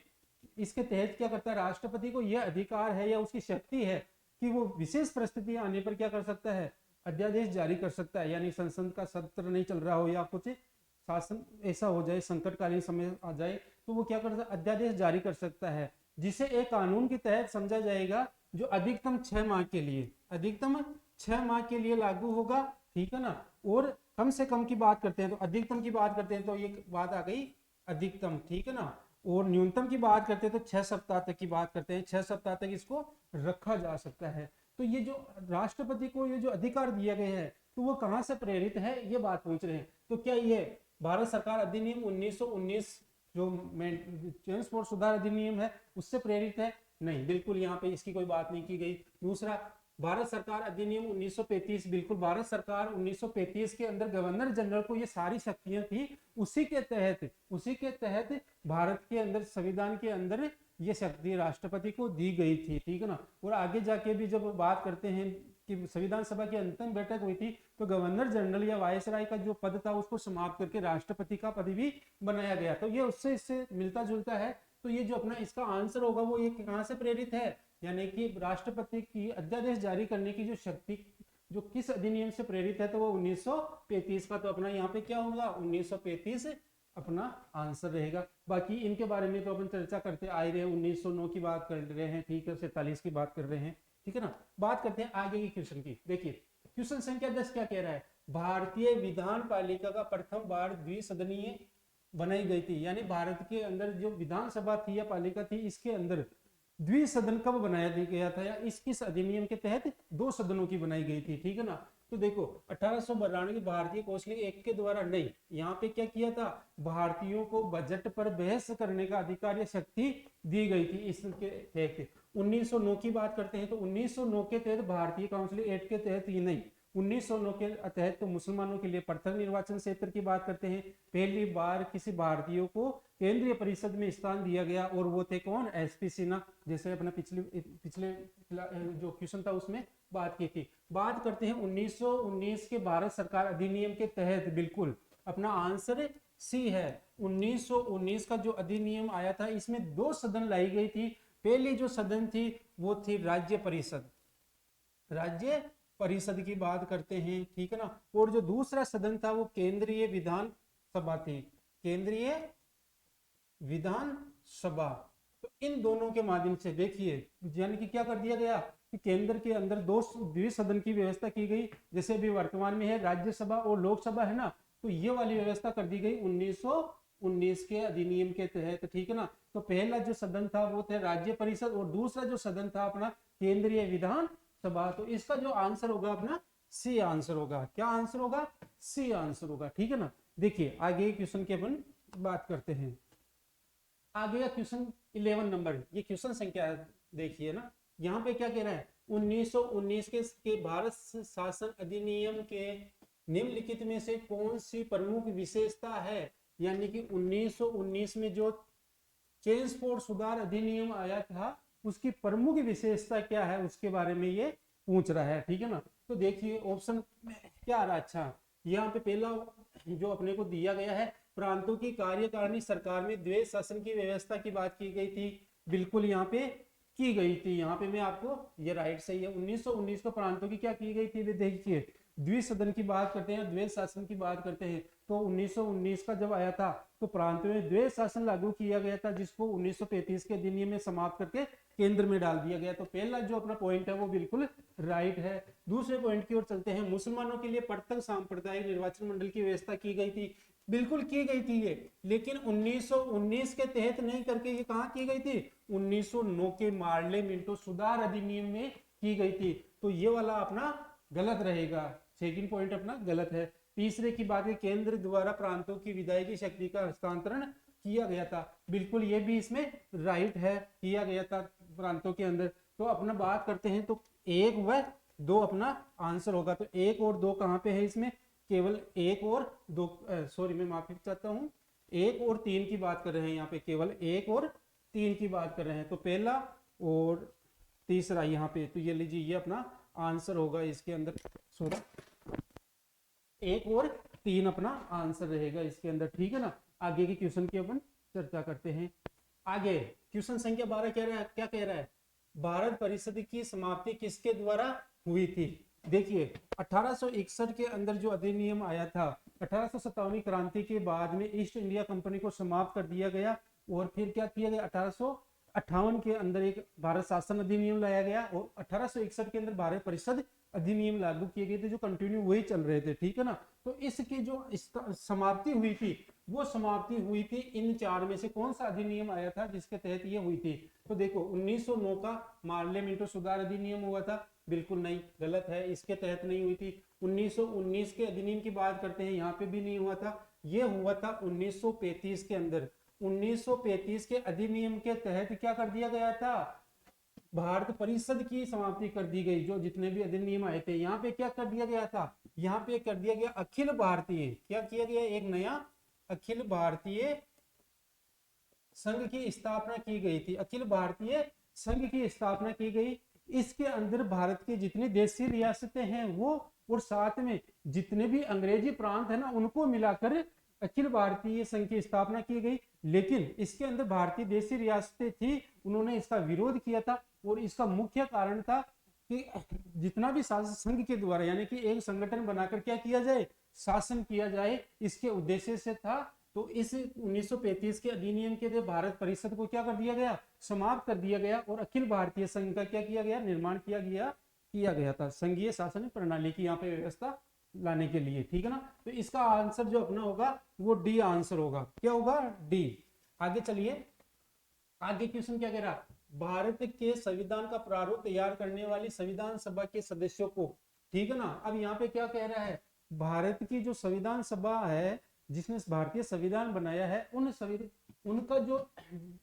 इसके तहत क्या करता है, राष्ट्रपति को यह अधिकार है या उसकी शक्ति है कि वो विशेष परिस्थिति आने पर क्या कर सकता है, अध्यादेश जारी कर सकता है। यानी संसद का सत्र नहीं चल रहा हो या कुछ शासन ऐसा हो जाए, संकटकालीन समय आ जाए, तो वो क्या कर सकता है, अध्यादेश जारी कर सकता है, जिसे एक कानून के तहत समझा जाएगा, जो अधिकतम 6 माह के लिए, अधिकतम 6 माह के लिए लागू होगा। ठीक है ना। और कम से कम की बात करते हैं तो अधिकतम की बात करते हैं तो ये बात आ गई अधिकतम। ठीक है ना। और न्यूनतम की बात करते हैं तो 6 सप्ताह तक की बात करते हैं, 6 सप्ताह तक इसको रखा जा सकता है। तो ये जो राष्ट्रपति को ये जो अधिकार दिया गया है, तो वो कहां से प्रेरित है, ये बात पूछ रहे हैं। तो क्या ये भारत सरकार अधिनियम 1919 जो ट्रांसपोर्ट सुधार अधिनियम है उससे प्रेरित है? नहीं, बिल्कुल यहाँ पे इसकी कोई बात नहीं की गई। दूसरा, भारत सरकार अधिनियम 1935, बिल्कुल भारत सरकार 1935 के अंदर गवर्नर जनरल को ये सारी शक्तियां थी, उसी के तहत भारत के अंदर संविधान के अंदर ये शक्ति राष्ट्रपति को दी गई थी। ठीक है ना। और आगे जाके भी जब बात करते हैं कि संविधान सभा की अंतिम बैठक हुई थी, तो गवर्नर जनरल या वायसराय का जो पद था उसको समाप्त करके राष्ट्रपति का पद भी बनाया गया। तो ये उससे इससे मिलता जुलता है। तो ये जो अपना इसका आंसर होगा वो ये कहां से प्रेरित है, यानी कि राष्ट्रपति की अध्यादेश जारी करने की जो शक्ति जो किस अधिनियम से प्रेरित है, तो वो 1935 का। तो अपना यहाँ पे क्या होगा, 1935 अपना आंसर रहेगा। बाकी इनके बारे में तो अपन चर्चा करते आए रहे, 1909 की बात कर रहे हैं, ठीक है, 47 की बात कर रहे हैं। ठीक है ना। बात करते हैं आगे की क्वेश्चन की। देखिए क्वेश्चन संख्या 10 क्या कह रहा है, भारतीय विधान पालिका का प्रथम बार द्विसदनीय बनाई गई थी। यानी भारत के अंदर जो विधानसभा थी या पालिका थी, इसके अंदर द्विसदन कब बनाया गया था, या इस किस अधिनियम के तहत 2 सदनों की बनाई गई थी। ठीक है ना। तो देखो 1892 की भारतीय कौशल एक के द्वारा नहीं, यहाँ पे क्या किया था, भारतीयों को बजट पर बहस करने का अधिकार या शक्ति दी गई थी इसके तहत। 1909 की बात करते हैं तो 1909 के तहत भारतीय काउंसिल एक्ट के तहत ही नहीं, 1909 के तहत तो मुसलमानों के लिए पृथक निर्वाचन क्षेत्र की बात करते हैं। पहली बार किसी भारतीयों को केंद्रीय परिषद में स्थान दिया गया, और वो थे कौन, एसपी सिन्हा, जैसे अपने पिछले जो क्वेश्चन था उसमें बात की थी। बात करते हैं 1919 के भारत सरकार अधिनियम के तहत, बिल्कुल अपना आंसर सी है। 1919 का जो अधिनियम आया था, इसमें 2 सदन लाई गई थी। पहली जो सदन थी वो थी राज्य परिषद की बात करते हैं। ठीक है ना। और जो दूसरा सदन था वो केंद्रीय विधान सभा थी, केंद्रीय विधान सभा। तो इन दोनों के माध्यम से देखिए, यानी कि क्या कर दिया गया कि केंद्र के अंदर 2 द्विसदन की व्यवस्था की गई। जैसे अभी वर्तमान में है राज्यसभा और लोकसभा है ना, तो ये वाली व्यवस्था कर दी गई 1919 के अधिनियम के तहत। ठीक है ना। तो पहला जो सदन था वो थे राज्य परिषद, और दूसरा जो सदन था अपना केंद्रीय विधान सभा। तो इसका जो आंसर होगा अपना सी आंसर होगा। क्या आंसर होगा, सी आंसर होगा। ठीक है ना। देखिए आगे क्वेश्चन की अपन बात करते हैं। आगे का क्वेश्चन 11 नंबर, ये क्वेश्चन संख्या देखिए ना, यहाँ पे क्या कह रहा है, 1919 के भारत शासन अधिनियम के निम्नलिखित में से कौन सी प्रमुख विशेषता है। यानी कि 1919 में जो ट्रांसपोर्ट सुधार अधिनियम आया था, उसकी प्रमुख विशेषता क्या है, उसके बारे में ये पूछ रहा है। ठीक है ना। तो देखिए ऑप्शन क्या आ रहा है, अच्छा यहाँ पे पहला जो अपने को दिया गया है, प्रांतों की कार्यकारिणी सरकार में द्वैध शासन की व्यवस्था की बात की गई थी। बिल्कुल यहाँ पे की गई थी, यहाँ पे मैं आपको ये राइट सही है। 1919 को प्रांतों की क्या की गई थी, वे देखिए द्विसदन की बात करते हैं, द्वैध शासन की बात करते हैं। तो 1919 का जब आया था तो प्रांतों में द्वैध शासन लागू किया गया था, जिसको 1935 के अधिनियम में समाप्त करके केंद्र में डाल दिया गया। तो पहला जो अपना पॉइंट है वो बिल्कुल राइट है। दूसरे पॉइंट की ओर चलते हैं, मुसलमानों के लिए पृथक सांप्रदायिक निर्वाचन मंडल की व्यवस्था की गई थी। बिल्कुल की गई थी ये, लेकिन 1919 के तहत नहीं करके ये कहाँ की गई थी, 1909 के पार्लियामेंट सुधार अधिनियम में की गई थी। तो ये वाला अपना गलत रहेगा, सेकंड पॉइंट अपना गलत है। तीसरे की बात है, केंद्र द्वारा प्रांतों की विधायी शक्ति का हस्तांतरण किया गया था, बिल्कुल ये भी इसमें राइट है, किया गया था प्रांतों के अंदर। तो अपना बात करते हैं तो 1 व 2 अपना आंसर होगा। तो 1 और 2 कहाँ पे है इसमें, केवल 1 और 2, सॉरी मैं माफी चाहता हूँ, 1 और 3 की बात कर रहे हैं यहाँ पे, केवल 1 और 3 की बात कर रहे हैं। तो पहला और तीसरा यहाँ पे, तो ये लीजिए ये अपना आंसर होगा इसके अंदर, सॉरी 1 और 3 अपना आंसर रहेगा इसके अंदर, ठीक है ना। आगे के क्वेश्चन की अपन चर्चा करते हैं। आगे क्वेश्चन संख्या 12 कह रहा है, क्या कह रहा है, भारत परिषद की समाप्ति किसके द्वारा हुई थी। देखिए 1861 के अंदर जो अधिनियम आया था, 1857 क्रांति के बाद में ईस्ट इंडिया कंपनी को समाप्त कर दिया गया, और फिर क्या किया गया, 1858 के अंदर एक भारत शासन अधिनियम लाया गया, और 1861 के अंदर भारत परिषद अधिनियम लागू किए गए थे, जो कंटिन्यू वही चल रहे थे, ठीक है ना। तो इसकी जो समाप्ति हुई थी, वो समाप्ति हुई थी इन 4 में से कौन सा अधिनियम आया था जिसके तहत ये हुई थी। तो देखो 1909 का पार्लियामेंट सुधार अधिनियम हुआ था, बिल्कुल नहीं, गलत है, इसके तहत नहीं हुई थी। 1919 के अधिनियम की बात करते हैं, यहाँ पे भी नहीं हुआ था, ये हुआ था 1935 के अंदर। 1935 के अधिनियम के तहत क्या कर दिया गया था, भारत परिषद की समाप्ति कर दी गई। जो जितने भी अधिनियम आए थे, यहाँ पे क्या कर दिया गया था, यहाँ पे कर दिया गया अखिल भारतीय, क्या किया गया, एक नया अखिल भारतीय संघ की स्थापना की गई थी, अखिल भारतीय संघ की स्थापना की गई। इसके अंदर भारत की जितनी देशी रियासतें हैं वो, और साथ में जितने भी अंग्रेजी प्रांत है ना, उनको मिलाकर अखिल भारतीय संघ की स्थापना की गई। लेकिन इसके अंदर भारतीय देशी रियासतें थी, उन्होंने इसका विरोध किया था, और इसका मुख्य कारण था कि जितना भी शासन संघ के द्वारा, यानी कि एक संगठन बनाकर क्या किया जाए, शासन किया जाए, इसके उद्देश्य से था। तो इस 1935 के अधिनियम के तहत भारत परिषद को क्या कर दिया गया, समाप्त कर दिया गया, और अखिल भारतीय संघ का क्या किया गया, निर्माण किया गया था, संघीय शासन प्रणाली की यहाँ पे व्यवस्था लाने के लिए, ठीक है ना। तो इसका आंसर जो अपना होगा वो डी आंसर होगा, क्या होगा, डी। आगे चलिए, आगे क्वेश्चन क्या कह रहा, भारत के संविधान का प्रारूप तैयार करने वाली संविधान सभा के सदस्यों को, ठीक है ना। अब यहाँ पे क्या कह रहा है, भारत की जो संविधान सभा है जिसने भारतीय संविधान बनाया है, उनका जो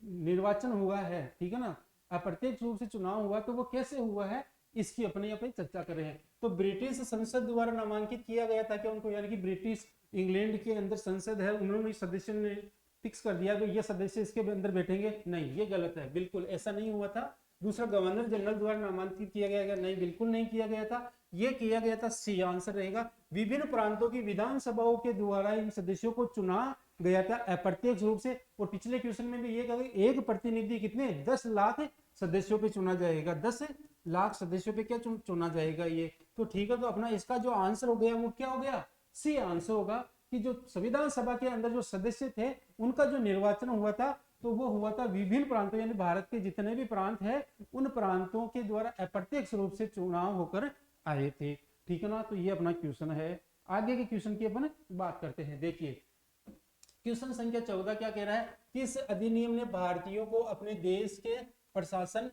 निर्वाचन हुआ है, ठीक है ना, अप्रत्यक्ष रूप से चुनाव हुआ, तो वो कैसे हुआ है, इसकी अपनी चर्चा कर रहे हैं। तो ब्रिटिश संसद द्वारा नामांकित किया गया था क्या उनको, यानी कि ब्रिटिश इंग्लैंड के अंदर संसद है, उन्होंने सदस्य ने फिक्स कर दिया कि ये सदस्य इसके अंदर बैठेंगे, नहीं, ये गलत है, बिल्कुल ऐसा नहीं हुआ था। दूसरा, गवर्नर जनरल द्वारा नामांकित किया गया, नहीं, बिल्कुल नहीं किया गया था, ये किया गया था, सी आंसर रहेगा। विभिन्न प्रांतों की विधानसभाओं के द्वारा इन सदस्यों को चुना गया था अप्रत्यक्ष रूप से। और पिछले क्वेश्चन में भी ये कहा, एक प्रतिनिधि कितने, 10 लाख सदस्यों पे चुना जाएगा, 10 लाख सदस्यों पे क्या चुना जाएगा ये। तो ठीक है, तो अपना इसका जो आंसर हो गया वो क्या हो गया, सी आंसर होगा, कि जो संविधान सभा के अंदर जो सदस्य थे उनका जो निर्वाचन हुआ था, तो वो हुआ था विभिन्न प्रांतों, यानी भारत के जितने भी प्रांत हैं उन प्रांतों के द्वारा अप्रत्यक्ष रूप से चुनाव होकर आए थे, ठीक है ना। तो ये अपना क्वेश्चन है। आगे के क्वेश्चन की अपन बात करते हैं। देखिए क्वेश्चन संख्या 14 क्या कह रहा है, किस अधिनियम ने भारतीयों को अपने देश के प्रशासन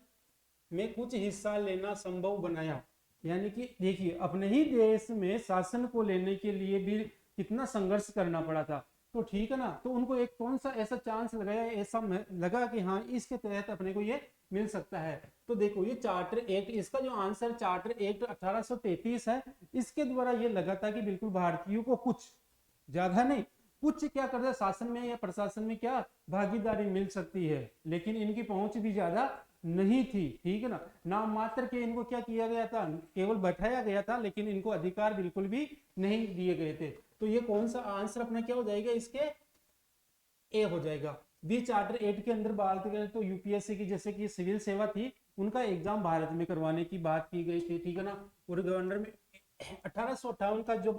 में कुछ हिस्सा लेना संभव बनाया। यानी कि देखिए अपने ही देश में शासन को लेने के लिए भी कितना संघर्ष करना पड़ा था, तो ठीक है ना। तो उनको एक कौन सा ऐसा चांस लगाया, ऐसा लगा कि हाँ इसके तहत अपने को ये मिल सकता है। तो देखो ये चार्टर एक्ट, इसका जो आंसर चार्टर एक्ट 1833 है, इसके द्वारा ये लगा था कि बिल्कुल भारतीयों को कुछ, ज्यादा नहीं, कुछ क्या करता है, शासन में या प्रशासन में क्या भागीदारी मिल सकती है, लेकिन इनकी पहुंच भी ज्यादा नहीं थी, ठीक है ना। नाम मात्र के इनको क्या किया गया था, केवल बैठाया गया था, लेकिन इनको अधिकार बिल्कुल भी नहीं दिए गए थे। तो ये कौन सा आंसर अपना क्या हो जाएगा, इसके ए हो जाएगा। बी चार्टर 8 के अंदर बात करें तो यूपीएससी की जैसे कि सिविल सेवा थी, उनका एग्जाम भारत में करवाने की बात की गई थी, ठीक है ना। और गवर्नर में 1858 का जो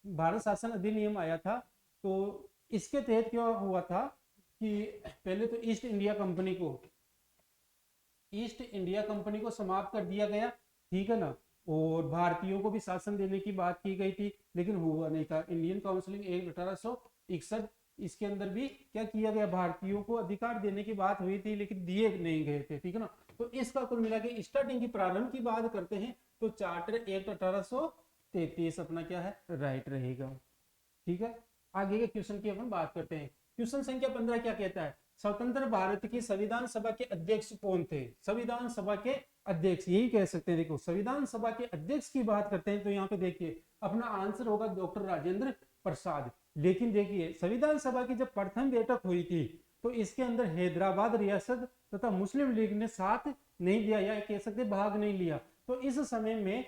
भारत शासन अधिनियम आया था, तो इसके तहत क्या हुआ था कि पहले तो ईस्ट इंडिया कंपनी को समाप्त कर दिया गया, ठीक है ना। और भारतीयों को भी शासन देने की बात की गई थी, लेकिन हुआ नहीं था। इंडियन काउंसिलिंग एक्ट 1861, इसके अंदर भी क्या किया गया, भारतीयों को अधिकार देने की बात हुई थी, लेकिन दिए नहीं गए थे, ठीक है ना। तो इसका कुल मिला के स्टार्टिंग की प्रारंभ की बात करते हैं तो चार्टर एक्ट 1833 अपना क्या है राइट रहेगा। ठीक है, आगे के क्वेश्चन की अपन बात करते हैं। क्वेश्चन संख्या 15 क्या कहता है, स्वतंत्र भारत की संविधान सभा के अध्यक्ष कौन थे। संविधान सभा के अध्यक्ष यही कह सकते हैं। देखो संविधान सभा के अध्यक्ष की बात करते हैं तो यहाँ पे देखिए अपना आंसर होगा डॉक्टर राजेंद्र प्रसाद। लेकिन देखिए संविधान सभा की जब प्रथम बैठक हुई थी तो इसके अंदर हैदराबाद रियासत तथा मुस्लिम लीग ने साथ नहीं दिया या कह सकते भाग नहीं लिया। तो इस समय में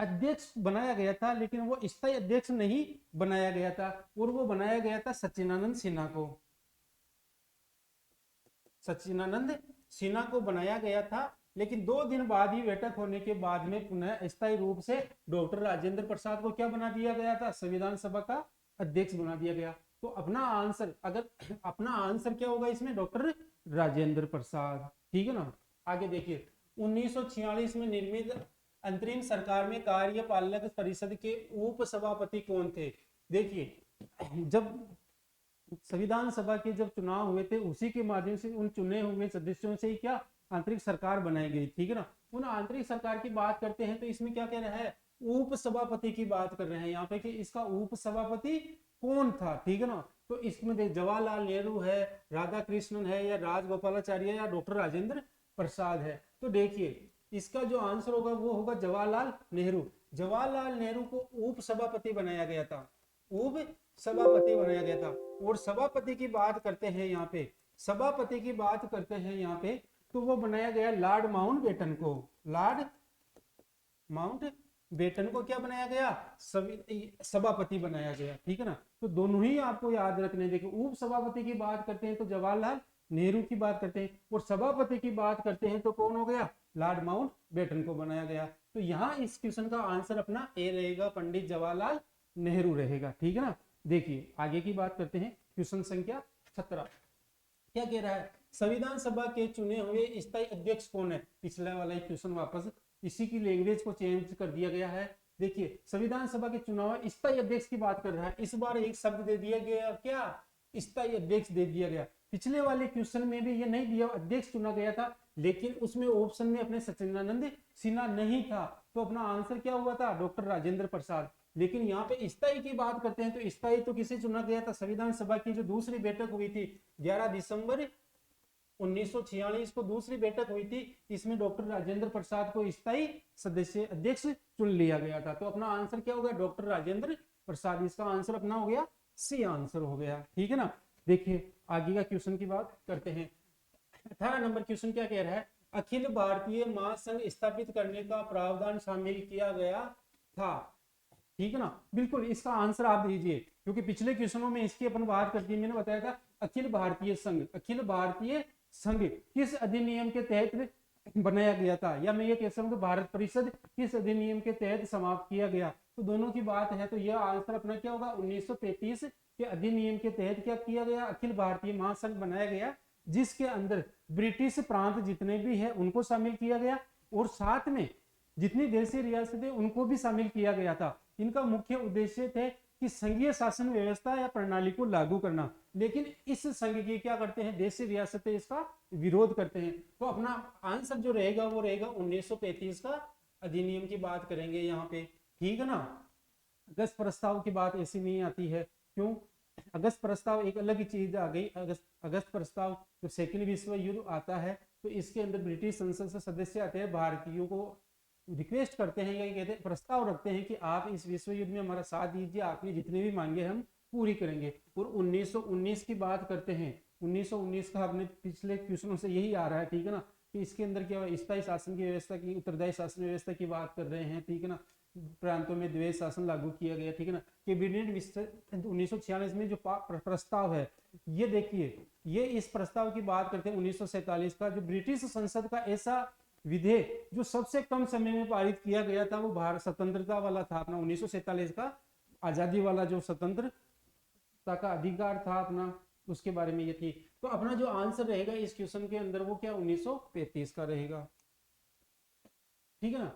अध्यक्ष बनाया गया था लेकिन वो स्थायी अध्यक्ष नहीं बनाया गया था और वो बनाया गया था सच्चिदानंद सिन्हा को। सच्चिदानंद सिन्हा को बनाया गया था लेकिन 2 दिन बाद ही बैठक होने के बाद में पुनः स्थायी रूप से डॉक्टर राजेंद्र प्रसाद को क्या बना दिया गया था, संविधान सभा का अध्यक्ष बना दिया गया। तो अपना आंसर अपना आंसर क्या होगा इसमें, डॉक्टर राजेंद्र प्रसाद। ठीक है ना, आगे देखिए 1946 में निर्मित अंतरिम सरकार में कार्यपालक परिषद के उप सभापति कौन थे। देखिए जब संविधान सभा के जब चुनाव हुए थे उसी के माध्यम से उन चुने हुए सदस्यों से ही क्या आंतरिक सरकार बनाई गई। ठीक है ना, उन आंतरिक सरकार की बात करते हैं तो इसमें क्या कह रहा है, उप सभापति की बात कर रहे हैं यहाँ पे कि इसका उप सभापति कौन था। ठीक है ना, तो इसमें देख जवाहरलाल नेहरू है, राधा कृष्णन है या राजगोपालाचार्य या डॉक्टर राजेंद्र प्रसाद है। तो देखिए इसका जो आंसर होगा वो होगा जवाहरलाल नेहरू। जवाहरलाल नेहरू को उप सभापति बनाया गया था, उप सभापति बनाया गया था। और सभापति की बात करते हैं यहाँ पे, सभापति की बात करते हैं यहाँ पे तो वो बनाया गया लॉर्ड माउंटबेटन को। लॉर्ड माउंटबेटन को क्या बनाया गया, सभापति बनाया गया। ठीक है ना, तो दोनों ही आपको याद रखने। देखिए उप सभापति की बात करते हैं तो जवाहरलाल नेहरू की बात करते हैं और सभापति की बात करते हैं तो कौन हो गया, लॉर्ड माउंटबेटन को बनाया गया। तो यहाँ इस क्वेश्चन का आंसर अपना ए रहेगा, पंडित जवाहरलाल नेहरू रहेगा। ठीक है ना, देखिए आगे की बात करते हैं। क्वेश्चन संख्या 17 क्या कह रहा है, संविधान सभा के चुने हुए स्थायी अध्यक्ष कौन है। पिछला वाला ही क्वेश्चन वापस इसी की लैंग्वेज को चेंज कर दिया गया है। देखिए संविधान सभा के चुनाव स्थायी अध्यक्ष की बात कर रहा है, इस बार एक शब्द दे दिया गया, क्या स्थायी अध्यक्ष दे दिया गया। पिछले वाले क्वेश्चन में भी ये नहीं दिया, अध्यक्ष चुना गया था लेकिन उसमें ऑप्शन में अपने सच्चिदानंद सिन्हा नहीं था। तो अपना आंसर क्या हुआ था, डॉक्टर राजेंद्र प्रसाद। लेकिन यहाँ पे स्थायी की बात करते हैं तो स्थायी तो किसे चुना गया था, संविधान सभा की जो दूसरी बैठक हुई थी 11 दिसंबर 1946 को दूसरी बैठक हुई थी, इसमें डॉक्टर राजेंद्र प्रसाद को स्थायी सदस्य अध्यक्ष चुन लिया गया था। तो अपना आंसर क्या हो गया, डॉक्टर राजेंद्र प्रसाद। इसका आंसर अपना हो गया सी आंसर हो गया। ठीक है ना, देखिए आगे का क्वेश्चन की बात करते हैं। 18 नंबर क्वेश्चन क्या कह रहा है, अखिल भारतीय महासंघ स्थापित करने का प्रावधान शामिल किया गया था। ठीक है ना, बिल्कुल इसका आंसर आप दीजिए क्योंकि पिछले क्वेश्चनों में इसकी अपन बात करती है। मैंने बताया था अखिल भारतीय संघ, अखिल भारतीय संघ किस अधिनियम के तहत बनाया गया था, या मैं ये कह सकता हूँ भारत परिषद किस अधिनियम के तहत समाप्त किया गया। तो दोनों की बात है तो यह आंसर अपना क्या होगा, 1933 के अधिनियम के तहत क्या किया गया, अखिल भारतीय महासंघ बनाया गया, जिसके अंदर ब्रिटिश प्रांत जितने भी है उनको शामिल किया गया और साथ में जितनी देशी रियासतें उनको भी शामिल किया गया था। इनका मुख्य उद्देश्य थे कि संघीय शासन व्यवस्था या प्रणाली को लागू करना। लेकिन इस संघ की क्या करते हैं, देशी रियासतें इसका विरोध करते हैं। तो अपना आंसर जो रहेगा वो रहेगा 1935 का अधिनियम की बात करेंगे यहाँ पे। ठीक है ना, अगस्त प्रस्ताव की बात ऐसी नहीं आती है, क्यों, अगस्त प्रस्ताव एक अलग चीज आ गई। अगस्त प्रस्ताव जब सेकेंड विश्व युद्ध आता है तो इसके अंदर ब्रिटिश संसद से सदस्य आते हैं, भारतीयों को रिक्वेस्ट करते हैं या कहते हैं प्रस्ताव रखते हैं कि आप इस विश्व युद्ध में हमारा साथ दीजिए, आपने जितने भी मांगे हम पूरी करेंगे। और 1919 की बात करते हैं, 1919 का अपने पिछले क्वेश्चनों से यही आ रहा है। ठीक है ना, कि इसके अंदर क्या हुआ, स्थायी शासन की व्यवस्था की, उत्तरदायी शासन व्यवस्था की बात कर रहे हैं। ठीक है ना, प्रांतों में द्वैध शासन लागू किया गया। ठीक है ना, कैबिनेट 1946 में जो प्रस्ताव है ये देखिए, ये इस प्रस्ताव की बात करते हैं 1947 का, जो ब्रिटिश संसद का ऐसा विधेयक जो सबसे कम समय में पारित किया गया था वो भारत स्वतंत्रता वाला था अपना 1947 का, आजादी वाला जो स्वतंत्रता का अधिकार था अपना, उसके बारे में ये थी। तो अपना जो आंसर रहेगा इस क्वेश्चन के अंदर वो क्या 1935 का रहेगा। ठीक है ना,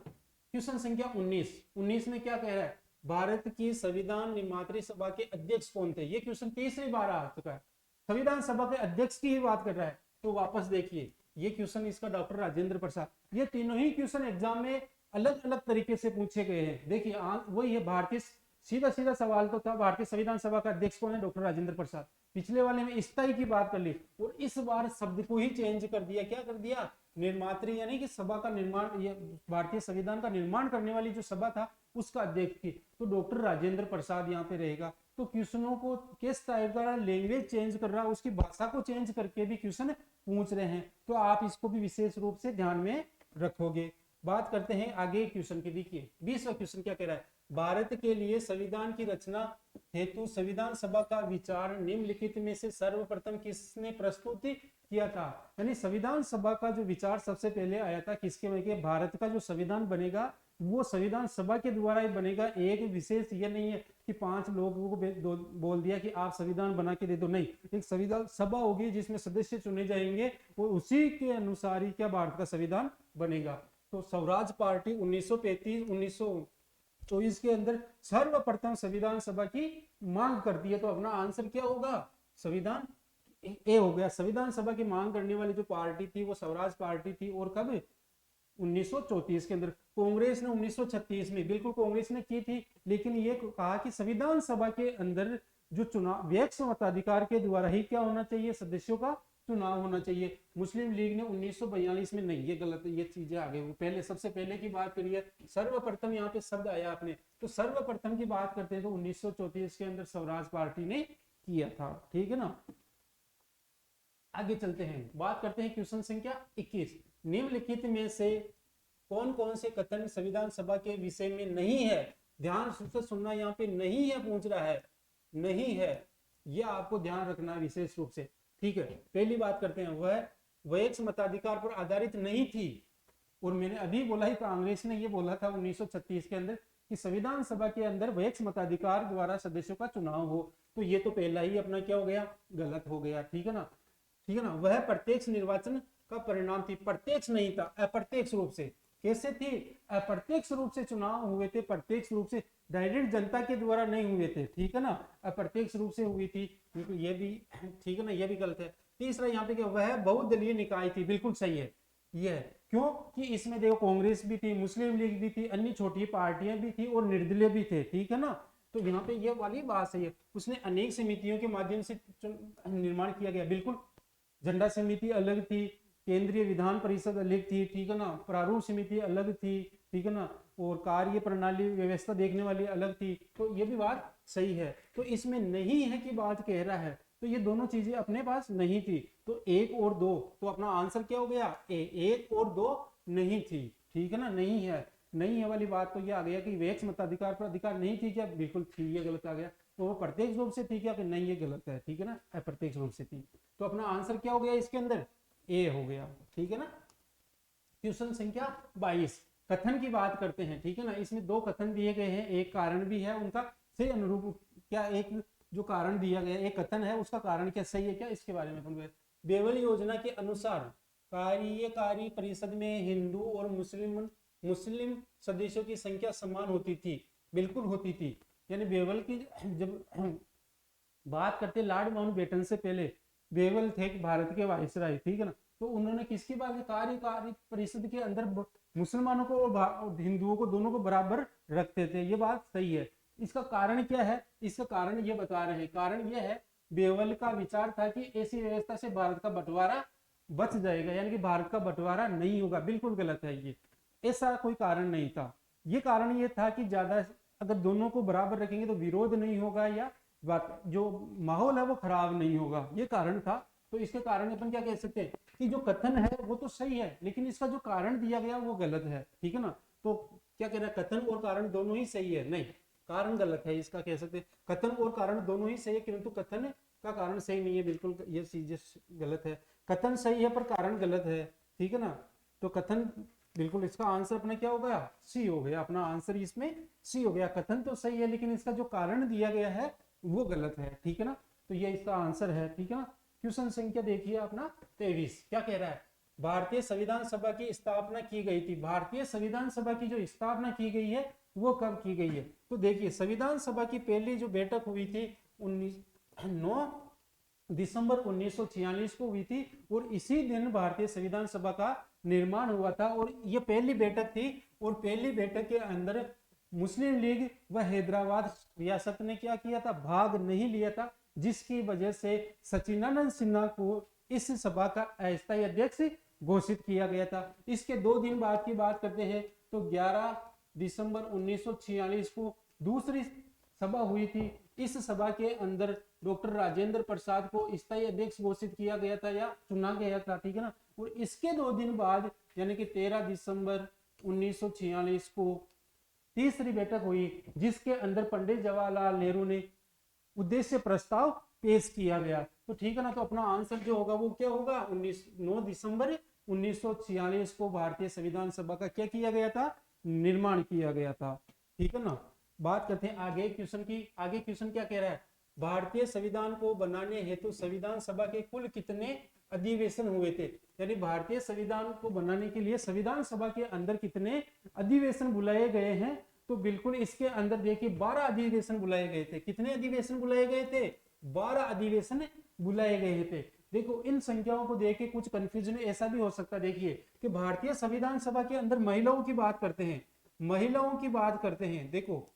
क्वेश्चन संख्या 19 में क्या कह रहा है, भारत की संविधान निर्मात्री सभा के अध्यक्ष कौन थे। ये क्वेश्चन तीसरी बार आ चुका है, संविधान सभा के अध्यक्ष की ही बात कर रहा है। तो वापस देखिए ये क्वेश्चन इसका डॉक्टर राजेंद्र प्रसाद। ये तीनों ही क्वेश्चन एग्जाम में अलग अलग तरीके से पूछे गए हैं। देखिए वही है, भारतीय सीधा सीधा सवाल तो था, भारतीय संविधान सभा का अध्यक्ष कौन है, डॉक्टर राजेंद्र प्रसाद। पिछले वाले में स्थायी की बात कर ली और इस बार शब्द को ही चेंज कर दिया। क्या कर दिया, निर्मात्री, यानी कि सभा का निर्माण, ये भारतीय संविधान का निर्माण करने वाली जो सभा था उसका अध्यक्ष थी, तो डॉक्टर राजेंद्र प्रसाद यहाँ पे रहेगा। तो क्वेश्चनों को किस टाइप का लैंग्वेज चेंज कर रहा है, उसकी भाषा को चेंज करके भी क्वेश्चन पूछ रहे हैं, तो आप इसको भी विशेष रूप से ध्यान में रखोगे। बात करते हैं आगे क्वेश्चन की। देखिए 20वां क्वेश्चन क्या कह रहा है, भारत के लिए संविधान की रचना हेतु संविधान सभा का विचार निम्नलिखित में से सर्वप्रथम किसने प्रस्तुत किया था। यानी संविधान सभा का जो विचार सबसे पहले आया था किसके में, कि भारत का जो संविधान बनेगा वो संविधान सभा के द्वारा ही बनेगा। एक विशेष ये नहीं है कि 5 लोगों को बोल दिया कि आप संविधान बना के दे दो, नहीं, एक संविधान सभा होगी जिसमें सदस्य चुने जाएंगे और उसी के अनुसार ही क्या भारत का संविधान बनेगा। तो स्वराज पार्टी 1934-1924 के अंदर सर्वप्रथम संविधान सभा की मांग करती है, तो अपना आंसर क्या होगा, संविधान ए हो गया। संविधान सभा की मांग करने वाली जो पार्टी थी वो स्वराज पार्टी थी, और कब, 1934 के अंदर। कांग्रेस ने 1936 में, बिल्कुल कांग्रेस ने की थी, लेकिन ये कहा कि संविधान सभा के अंदर जो चुनाव व्यक्ति मताधिकार के द्वारा ही क्या होना चाहिए, सदस्यों का चुनाव होना चाहिए। मुस्लिम लीग ने 1942 में, नहीं, ये गलत है, ये चीजें आ गई। वो पहले सबसे पहले की बात करिए, सर्वप्रथम यहाँ पे शब्द आया आपने, तो सर्वप्रथम की बात करते हैं तो 1934 के अंदर स्वराज पार्टी ने किया था, ठीक है ना। आगे चलते हैं, बात करते हैं क्वेश्चन संख्या 21। निम्नलिखित में से कौन कौन से कथन संविधान सभा के विषय में नहीं है। ध्यान से सुनना, यहाँ पे नहीं है पूछ रहा है, नहीं है, यह आपको ध्यान रखना है विशेष रूप से, ठीक है। पहली बात करते हैं, वह वैयक्तिक मताधिकार पर आधारित नहीं थी, और मैंने अभी बोला ही कांग्रेस ने ये बोला था 1936 के अंदर कि संविधान सभा के अंदर वैयक्तिक मताधिकार द्वारा सदस्यों का चुनाव हो, तो ये तो पहला ही अपना क्या हो गया, गलत हो गया, ठीक है ना, ठीक है ना। वह प्रत्यक्ष निर्वाचन का परिणाम थी, प्रत्यक्ष नहीं था, अप्रत्यक्ष रूप से। कैसे थी, अप्रत्यक्ष रूप से चुनाव हुए थे, प्रत्यक्ष रूप से डायरेक्ट जनता के द्वारा नहीं हुए थे, ठीक है ना, अप्रत्यक्ष रूप से हुई थी, ये भी ठीक है ना, ये भी गलत है। तीसरा यहाँ पे क्या, वह बहुदलीय निकाय थी, बिल्कुल सही है, ये है। क्यों कि इसमें देखो कांग्रेस भी थी, मुस्लिम लीग भी थी, अन्य छोटी पार्टियां भी थी और निर्दलीय भी थे, ठीक है ना। तो यहाँ पे ये वाली बात सही है। उसने अनेक समितियों के माध्यम से निर्माण किया गया, बिल्कुल। झंडा समिति अलग थी, केंद्रीय विधान परिषद अलग थी, ठीक है ना, प्रारूप समिति अलग थी, ठीक है ना, और कार्य प्रणाली व्यवस्था देखने वाली अलग थी, तो ये भी बात सही है। तो इसमें नहीं है कि बात कह रहा है, तो ये दोनों चीजें अपने पास नहीं थी, तो 1 और 2, तो अपना आंसर क्या हो गया, 1 और 2 नहीं थी, ठीक है ना, नहीं है, नहीं है वाली बात तो ये आ गया कि वैयक्तिक मताधिकार पर अधिकार नहीं थी क्या, बिल्कुल थी, ये गलत आ गया। तो वो प्रत्यक्ष रूप से थी क्या, कि नहीं, ये गलत है, ठीक है ना, अप्रत्यक्ष रूप से थी। तो अपना आंसर क्या हो गया इसके अंदर, ए हो गया, ठीक है ना। क्वेश्चन संख्या 22, कथन की बात करते हैं, ठीक है ना। इसमें 2 कथन दिए गए हैं, एक कारण भी है उनका से अनुरूप, क्या एक जो कारण दिया गया, एक कथन है उसका कारण क्या सही है क्या, इसके बारे में हम। बेवल योजना के अनुसार कार्यकारी परिषद में हिंदू और मुस्लिम सदस्यों की संख्या समान होती थी, बिल्कुल होती थी। यानी बेवल की जब बात करते लॉर्ड माउंटबेटन से पहले बेवल थे भारत के वायसराय, ठीक है ना, तो उन्होंने किसकी बात की, कार्यकारी परिषद के अंदर मुसलमानों को और हिंदुओं को दोनों को बराबर रखते थे, ये बात सही है। इसका कारण क्या है, इसका कारण ये बता रहे हैं, कारण ये है बेवल का विचार था कि ऐसी व्यवस्था से भारत का बंटवारा बच जाएगा, यानी कि भारत का बंटवारा नहीं होगा, बिल्कुल गलत है ये, ऐसा कोई कारण नहीं था। ये कारण ये था कि ज्यादा अगर दोनों को बराबर रखेंगे तो विरोध नहीं होगा, या जो माहौल है वो खराब नहीं होगा, ये कारण था। तो इसके कारण अपन क्या कह सकते हैं कि जो कथन है वो तो सही है, लेकिन इसका जो कारण दिया गया वो गलत है, ठीक है ना। तो क्या कह रहा है, कथन और कारण दोनों ही सही है, नहीं, कारण गलत है, इसका कह सकते हैं कथन और कारण दोनों ही सही है, किंतु कथन का कारण सही नहीं है, बिल्कुल ये चीजें गलत है। कथन सही है पर कारण गलत है, ठीक है ना। तो कथन बिल्कुल, इसका आंसर अपना क्या हो गया, सी हो गया, अपना आंसर इसमें सी हो गया। कथन तो सही है लेकिन इसका जो कारण दिया गया है वो गलत है, ठीक है ना। तो ये इसका आंसर है, ठीक है ना। क्वेश्चन संख्या देखिए अपना 23, क्या कह रहा है, भारतीय संविधान सभा की स्थापना की गई थी। भारतीय संविधान सभा की जो स्थापना की गई है वो कब की गई है, तो देखिए संविधान सभा की पहली जो बैठक हुई थी 9 दिसंबर 1946 को हुई थी और इसी दिन भारतीय संविधान सभा का निर्माण हुआ था। और ये पहली बैठक थी और पहली बैठक के अंदर मुस्लिम लीग व हैदराबाद रियासत ने क्या किया था, भाग नहीं लिया था, जिसकी वजह से सचिदानंद सिन्हा को इस सभा का अस्थायी अध्यक्ष घोषित किया गया था। इसके 2 दिन बाद की बात करते हैं तो 11 दिसंबर 1946 को दूसरी सभा हुई थी। इस सभा के अंदर डॉक्टर राजेंद्र प्रसाद को स्थायी अध्यक्ष घोषित किया गया था या चुना गया था, ठीक है ना। और इसके 2 दिन बाद यानी कि 13 दिसंबर 1946 को तीसरी बैठक हुई, जिसके अंदर पंडित जवाहरलाल नेहरू ने उद्देश्य प्रस्ताव पेश किया गया। तो ठीक है ना, तो अपना आंसर जो होगा वो क्या होगा, 9 दिसंबर 1946 को भारतीय संविधान सभा का क्या किया गया था, निर्माण किया गया था, ठीक है ना। बात करते हैं आगे क्वेश्चन की। आगे क्वेश्चन क्या कह रहा है, भारतीय संविधान को बनाने हेतु संविधान सभा के कुल कितने अधिवेशन हुए थे। यानी भारतीय संविधान को बनाने के लिए संविधान सभा के अंदर कितने अधिवेशन बुलाए गए हैं। तो बिल्कुल इसके अंदर देखिए 12 अधिवेशन बुलाए गए थे। कितने अधिवेशन बुलाए गए थे, 12 अधिवेशन बुलाए गए थे। देखो इन संख्याओं को देख के कुछ कंफ्यूजन ऐसा भी हो सकता है, देखिए कि भारतीय संविधान सभा के अंदर महिलाओं की बात करते हैं, महिलाओं की बात करते हैं, देखो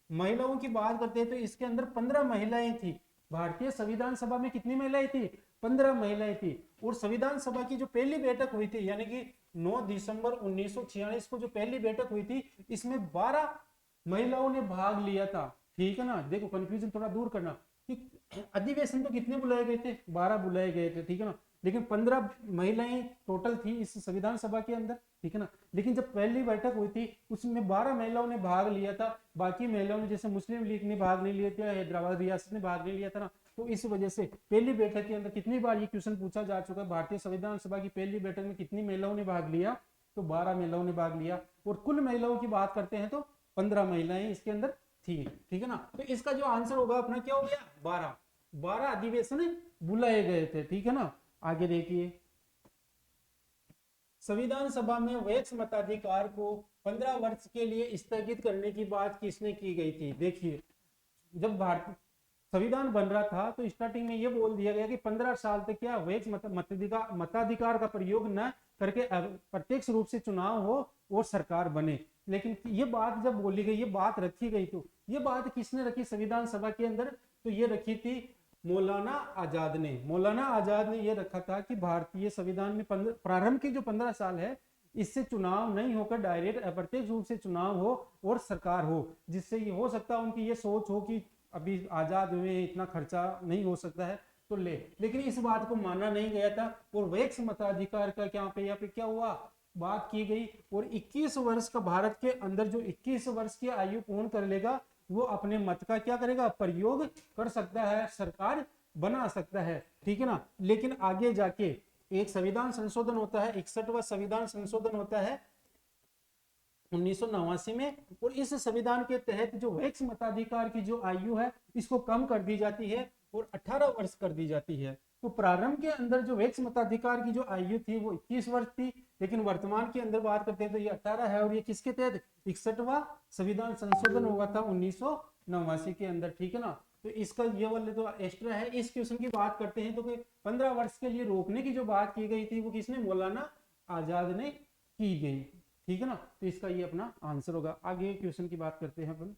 महिलाओं की बात करते हैं तो इसके अंदर 15 महिलाएं थी। भारतीय संविधान सभा में कितनी महिलाएं थी, 15 महिलाएं थी। और संविधान सभा की जो पहली बैठक हुई थी यानी कि 9 दिसंबर 1946 को जो पहली बैठक हुई थी, इसमें 12 महिलाओं ने भाग लिया था, ठीक है ना। देखो कंफ्यूजन थोड़ा दूर करना कि अधिवेशन तो कितने बुलाए गए थे, 12 बुलाए गए थे, ठीक है ना, लेकिन 15 महिलाएं टोटल थी इस संविधान सभा के अंदर, ठीक है ना। लेकिन जब पहली बैठक हुई थी उसमें 12 महिलाओं ने भाग लिया था, बाकी महिलाओं ने जैसे मुस्लिम लीग ने भाग नहीं लिया था, हैदराबाद रियासत ने भाग नहीं लिया था ना। तो इस वजह से पहली बैठक के अंदर कितनी बार ये क्वेश्चन पूछा जा चुका है, भारतीय संविधान सभा की पहली बैठक में कितनी महिलाओं ने भाग लिया, तो 12 महिलाओं ने भाग लिया। और कुल महिलाओं की बात करते हैं तो 15 महिलाएं इसके अंदर थी, ठीक है ना। तो इसका जो आंसर होगा अपना क्या हो गया, 12 अधिवेशन बुलाए गए थे, ठीक है ना। आगे देखिए, संविधान सभा में वैक्स मताधिकार को 15 वर्ष के लिए स्थगित करने की बात किसने की गई थी। देखिए जब भारत संविधान बन रहा था तो स्टार्टिंग में ये बोल दिया गया कि 15 साल तक क्या वैक्स मताधिकार का प्रयोग न करके प्रत्यक्ष रूप से चुनाव हो और सरकार बने। लेकिन ये बात जब बोली गई, ये बात रखी गई, तो ये बात किसने रखी संविधान सभा के अंदर, तो ये रखी थी मौलाना आजाद ने। मौलाना आजाद ने यह रखा था कि भारतीय संविधान में प्रारंभ के जो 15 साल है इससे चुनाव नहीं होकर डायरेक्ट अप्रत्यक्ष रूप से चुनाव हो और सरकार हो, जिससे ये हो सकता है उनकी ये सोच हो कि अभी आजाद हुए इतना खर्चा नहीं हो सकता है तो लेकिन इस बात को माना नहीं गया था। और वैक्स मताधिकार का यहाँ पे क्या हुआ, बात की गई। और 21 वर्ष का भारत के अंदर जो 21 वर्ष की आयु पूर्ण कर लेगा वो अपने मत का क्या करेगा, प्रयोग कर सकता है, सरकार बना सकता है, ठीक है ना। लेकिन आगे जाके एक संविधान संशोधन होता है, 61वां संविधान संशोधन होता है 1989 में। और इस संविधान के तहत जो वैक्स मताधिकार की जो आयु है इसको कम कर दी जाती है और 18 वर्ष कर दी जाती है। तो प्रारंभ के अंदर जो वैक्स मताधिकार की जो आयु थी वो 21 वर्ष थी, लेकिन वर्तमान के अंदर बात करते हैं तो ये 18 है। और ये किसके तहत, 61वां संविधान संशोधन हुआ था 1989 के अंदर, ठीक है ना। तो इसका ये वाले तो एक्स्ट्रा है। इस क्वेश्चन की बात करते हैं तो 15 वर्ष के लिए रोकने की जो बात की गई थी वो किसने, मौलाना आजाद ने की गई, ठीक है ना। तो इसका ये अपना आंसर होगा। आगे क्वेश्चन की बात करते हैं अपन,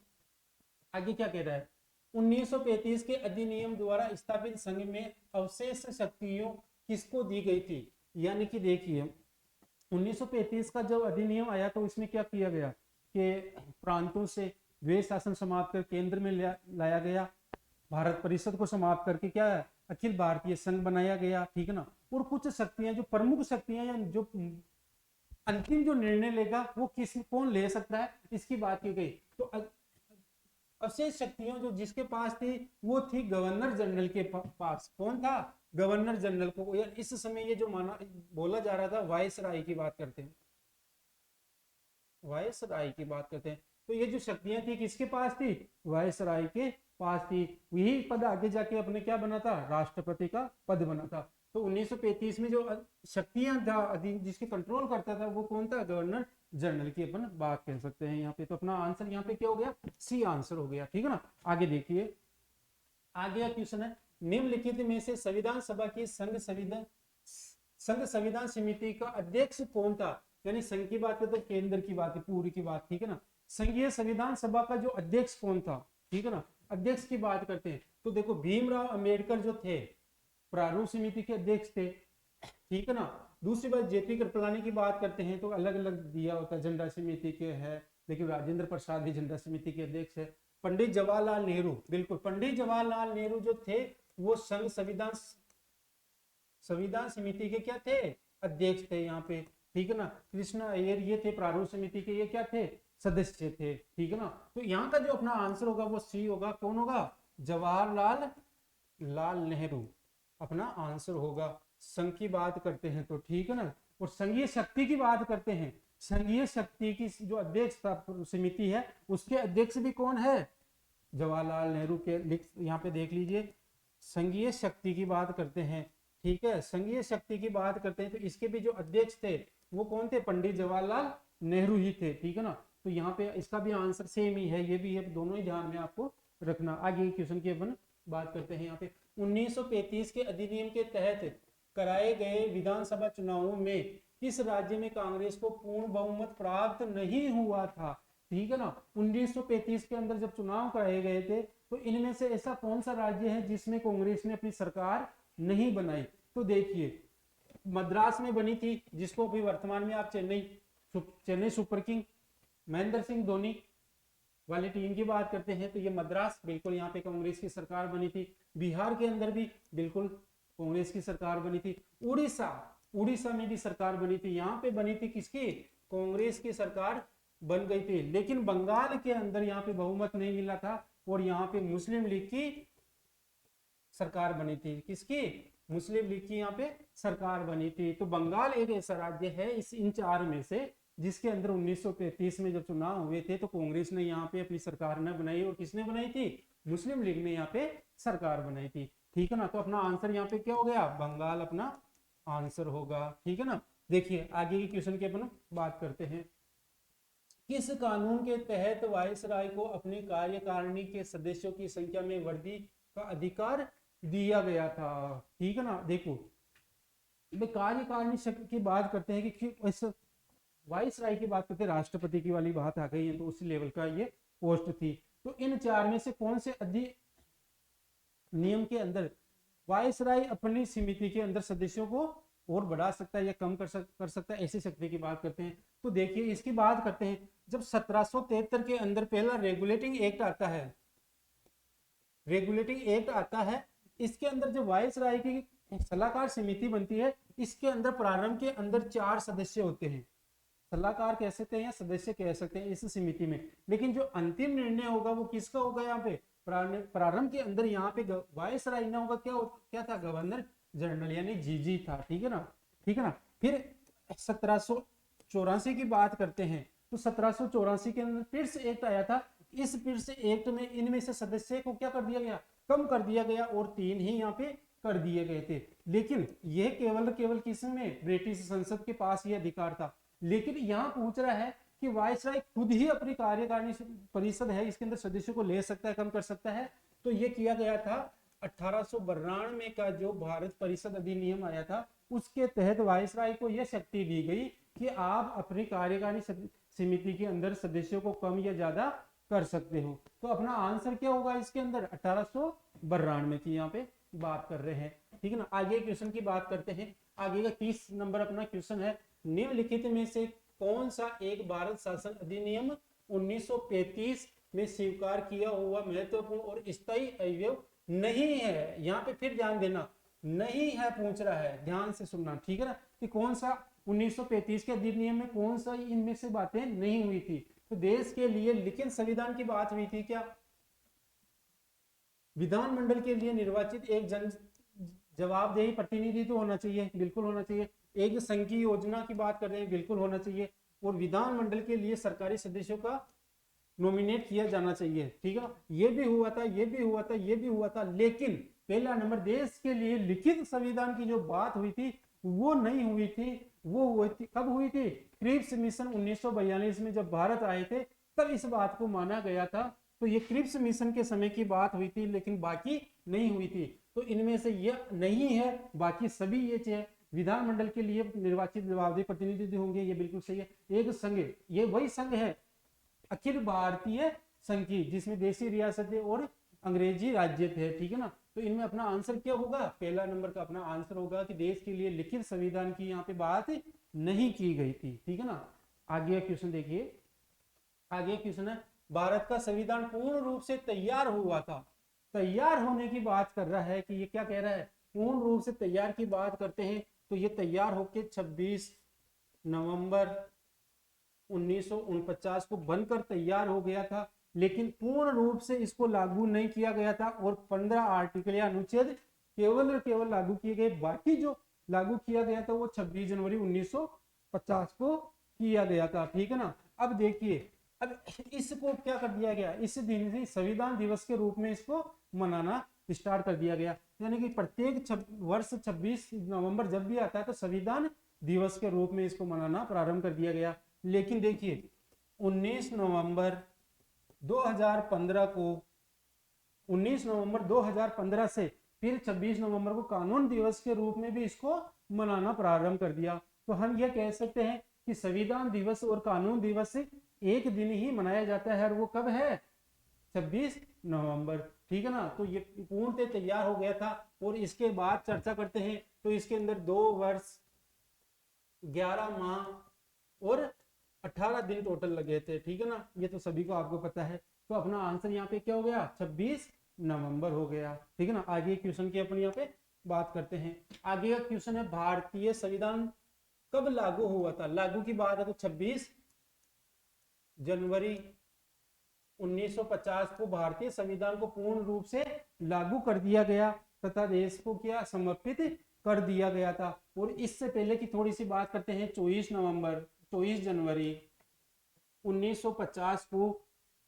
आगे क्या कह रहा है, 1935 के अधिनियम द्वारा स्थापित संघ में अवशेष शक्तियों किसको दी गई थी। यानी कि देखिए 1935 का जब अधिनियम आया तो इसमें क्या किया गया कि प्रांतों से द्वैध शासन समाप्त कर केंद्र में लाया गया, भारत परिषद को समाप्त करके क्या है, अखिल भारतीय संघ बनाया गया, ठीक है ना। और कुछ शक्तियां जो प्रमुख शक्तियां या जो अंतिम जो निर्णय लेगा वो कौन ले सकता है, इसकी बात की गई। तो अवशेष शक्तियों जो जिसके पास थी वो थी गवर्नर जनरल के पास। कौन था, गवर्नर जनरल को। यार इस समय ये जो माना बोला जा रहा था वायसराय की बात करते हैं, वायसराय की बात करते हैं। तो ये जो शक्तियां थी किसके पास थी, वायसराय के पास थी। यही पद आगे जाके अपने क्या बना था, राष्ट्रपति का पद बना था। तो 1935 में जो शक्तियां था जिसके कंट्रोल करता था वो कौन था, गवर्नर जनरल की अपन बात कह सकते हैं यहाँ पे। तो अपना आंसर यहाँ पे क्या हो गया, सी आंसर हो गया, ठीक है ना। आगे देखिए, आगे क्वेश्चन है निम्नलिखित में से संविधान सभा की संघ संविधान समिति का अध्यक्ष कौन था? यानी संघ की बात है तो केंद्र की बात है, पूरी की बात, ठीक है ना। संघीय संविधान सभा का जो अध्यक्ष कौन था, ठीक है ना, अध्यक्ष की बात करते हैं तो देखो भीमराव अंबेडकर जो थे प्रारूप समिति के अध्यक्ष थे, ठीक है ना। दूसरी बात जेपी कृपलानी की बात करते हैं तो अलग अलग दिया होता है, झंडा समिति के है, लेकिन राजेंद्र प्रसाद भी झंडा समिति के अध्यक्ष है। पंडित जवाहरलाल नेहरू, बिल्कुल पंडित जवाहरलाल नेहरू जो थे वो संघ संविधान समिति के क्या थे? अध्यक्ष थे यहाँ पे, ठीक है ना। कृष्णा अय्यर ये थे प्रारूप समिति के, ये क्या थे? सदस्य थे, ठीक है ना। तो यहाँ का जो अपना आंसर होगा वो सी होगा। कौन होगा? जवाहरलाल नेहरू अपना आंसर होगा। संघ की बात करते हैं तो, ठीक है ना। और संघीय शक्ति की बात करते हैं, संघीय शक्ति की जो अध्यक्ष समिति है उसके अध्यक्ष भी कौन है? जवाहरलाल नेहरू के। यहाँ पे देख लीजिए, संघीय शक्ति की बात करते हैं, ठीक है, संघीय शक्ति की बात करते हैं तो इसके भी जो अध्यक्ष थे वो कौन थे? पंडित जवाहरलाल नेहरू ही थे, ठीक है ना। तो यहाँ पे इसका भी आंसर सेम ही है, ये भी है, दोनों ही ध्यान में आपको रखना। आगे क्वेश्चन की अपन बात करते हैं। यहाँ पे 1935 के अधिनियम के तहत कराए गए विधानसभा चुनावों में किस राज्य में कांग्रेस को पूर्ण बहुमत प्राप्त नहीं हुआ था? ठीक है ना। 1935 के अंदर जब चुनाव कराए गए थे तो इनमें से ऐसा कौन सा राज्य है जिसमें कांग्रेस ने अपनी सरकार नहीं बनाई? तो देखिए, मद्रास में बनी थी, जिसको अभी वर्तमान में आप चेन्नई सुपर किंग महेंद्र सिंह धोनी वाली टीम की बात करते हैं तो ये मद्रास, बिल्कुल यहाँ पे कांग्रेस की सरकार बनी थी। बिहार के अंदर भी बिल्कुल कांग्रेस की सरकार बनी थी। उड़ीसा में भी सरकार बनी थी, यहाँ पे बनी थी किसकी? कांग्रेस की सरकार बन गई थी। लेकिन बंगाल के अंदर यहाँ पे बहुमत नहीं मिला था और यहाँ पे मुस्लिम लीग की सरकार बनी थी। किसकी? मुस्लिम लीग की यहाँ पे सरकार बनी थी। तो बंगाल एक ऐसा राज्य है इन चार में से जिसके अंदर 1935 में जब चुनाव हुए थे तो कांग्रेस ने यहाँ पे अपनी सरकार न बनाई, और किसने बनाई थी? मुस्लिम लीग ने यहाँ पे सरकार बनाई थी, ठीक है ना। तो अपना आंसर यहाँ पे क्या हो गया? बंगाल अपना आंसर होगा, ठीक है ना। देखिए आगे की क्वेश्चन की अपन बात करते हैं। किस कानून के तहत वायसराय को अपनी कार्यकारिणी के सदस्यों की संख्या में वृद्धि का अधिकार दिया गया था? ठीक है ना। देखो कार्यकारिणी शक्ति की बात करते हैं कि वायसराय की बात करते हैं, राष्ट्रपति की वाली बात आ गई है तो उसी लेवल का ये पोस्ट थी। तो इन चार में से कौन से नियम के अंदर वायसराय अपनी समिति के अंदर सदस्यों को और बढ़ा सकता है या कम कर सकता है, ऐसी शक्ति की बात करते हैं। तो देखिए इसकी बात करते हैं, जब 1773 के अंदर पहला रेगुलेटिंग एक्ट आता है, रेगुलेटिंग एक्ट आता है, इसके अंदर जो वायसराय की सलाहकार समिति बनती है, इसके अंदर प्रारंभ के अंदर 4 सदस्य होते हैं, सलाहकार कह सकते हैं या सदस्य कह सकते हैं इस समिति में। लेकिन जो अंतिम निर्णय होगा वो किसका होगा? यहाँ पे प्रारंभ के अंदर यहाँ पे वायसराय ना होगा, क्या था? गवर्नर जनरल यानी जीजी था, ठीक है ना, ठीक है ना। फिर 1784 की बात करते हैं तो 1784 के अंदर पिर्स एक्ट आया था। इस पिर्स एक्ट में इनमें से सदस्य को क्या कर दिया गया? कम कर दिया गया और 3 ही यहाँ पे कर दिए गए थे। लेकिन यह केवल किसमें? ब्रिटिश संसद के पास ये अधिकार था। लेकिन यहाँ पूछ रहा है कि वायसराय खुद ही अपनी कार्यकारिणी परिषद है, इसके अंदर सदस्यों को ले सकता है, कम कर सकता है। तो ये किया गया था 1892 का जो भारत परिषद अधिनियम आया था, उसके तहत वायसराय को यह शक्ति दी गई कि आप अपनी कार्यकारिणी समिति के अंदर सदस्यों को कम या ज्यादा कर सकते हो। तो अपना आंसर क्या होगा इसके अंदर? 1892 की यहाँ पे बात कर रहे हैं, ठीक है ना। आगे क्वेश्चन की बात करते हैं। आगे का 30 नंबर अपना क्वेश्चन है, निम्नलिखित में से कौन सा एक भारत शासन अधिनियम 1935 में स्वीकार किया हुआ महत्वपूर्ण और स्थायी अवयव नहीं है? यहाँ पे फिर ध्यान देना, नहीं है पूछ रहा है, ध्यान से सुनना, ठीक है ना, कि कौन सा 1935 के अधिनियम में कौन सा इनमें से बातें नहीं हुई थी। तो देश के लिए लिखित संविधान की बात हुई थी क्या? विधानमंडल के लिए निर्वाचित एक जवाबदेही प्रतिनिधि तो होना चाहिए, बिल्कुल होना चाहिए। एक संघ की योजना की बात कर रहे हैं, बिल्कुल होना चाहिए। और विधानमंडल के लिए सरकारी सदस्यों का नॉमिनेट किया जाना चाहिए, ठीक है। ये भी हुआ था, ये भी हुआ था, ये भी हुआ था। लेकिन पहला नंबर देश के लिए लिखित संविधान की जो बात हुई थी वो नहीं हुई थी। वो हुई थी, कब हुई थी? क्रिप्स मिशन 1942 में जब भारत आए थे तब इस बात को माना गया था तो ये क्रिप्स मिशन के समय की बात हुई थी, लेकिन बाकी नहीं हुई थी। तो इनमें से ये नहीं है, बाकी सभी ये विधानमंडल के लिए निर्वाचित जवाबदेह प्रतिनिधि होंगे, ये बिल्कुल सही है। एक संघ, ये वही संघ है अखिल भारतीय संघ की, जिसमें देशी रियासतें और अंग्रेजी राज्य थे, ठीक है ना। तो इनमें अपना आंसर क्या होगा, पहला नंबर का अपना आंसर होगा कि देश के लिए लिखित संविधान की यहाँ पे बात नहीं की गई थी, ठीक है ना। आगे क्वेश्चन देखिए, आगे क्वेश्चन है, भारत का संविधान पूर्ण रूप से तैयार हुआ था। तैयार होने की बात कर रहा है कि ये क्या कह रहा है, पूर्ण रूप से तैयार की बात करते हैं तो ये तैयार होके 26 नवंबर 1949 को बनकर तैयार हो गया था, लेकिन पूर्ण रूप से इसको लागू नहीं किया गया था और 15 आर्टिकल या अनुच्छेद केवल और केवल लागू किए गए। बाकी जो लागू किया गया था वो 26 जनवरी 1950 को किया गया था, ठीक है ना। अब देखिए, अब इसको क्या कर दिया गया, इस दिन से संविधान दिवस के रूप में इसको मनाना स्टार्ट कर दिया गया, यानी कि प्रत्येक वर्ष 26 नवंबर जब भी आता है तो संविधान दिवस के रूप में इसको मनाना प्रारंभ कर दिया गया। लेकिन देखिए 19 नवंबर 2015 को, 19 नवंबर 2015 से फिर 26 नवंबर को कानून दिवस के रूप में भी इसको मनाना प्रारंभ कर दिया। तो हम यह कह सकते हैं कि संविधान दिवस और कानून दिवस एक दिन ही मनाया जाता है, और वो कब है, 26 नवंबर, ठीक है ना। तो ये पूर्णतः तैयार हो गया था। और इसके बाद चर्चा करते हैं, तो इसके अंदर 2 वर्ष 11 माह और 18 दिन टोटल लगे थे, ठीक है ना। ये तो सभी को आपको पता है। तो अपना आंसर यहाँ पे क्या हो गया, 26 नवंबर हो गया, ठीक है ना। आगे क्वेश्चन की अपन यहाँ पे बात करते हैं। आगे का क्वेश्चन है, भारतीय संविधान कब लागू हुआ था। लागू की बात है तो 26 जनवरी 1950 को भारतीय संविधान को पूर्ण रूप से लागू कर दिया गया तथा देश को क्या समर्पित कर दिया गया था। और इससे पहले की थोड़ी सी बात करते हैं, 24 जनवरी 1950 को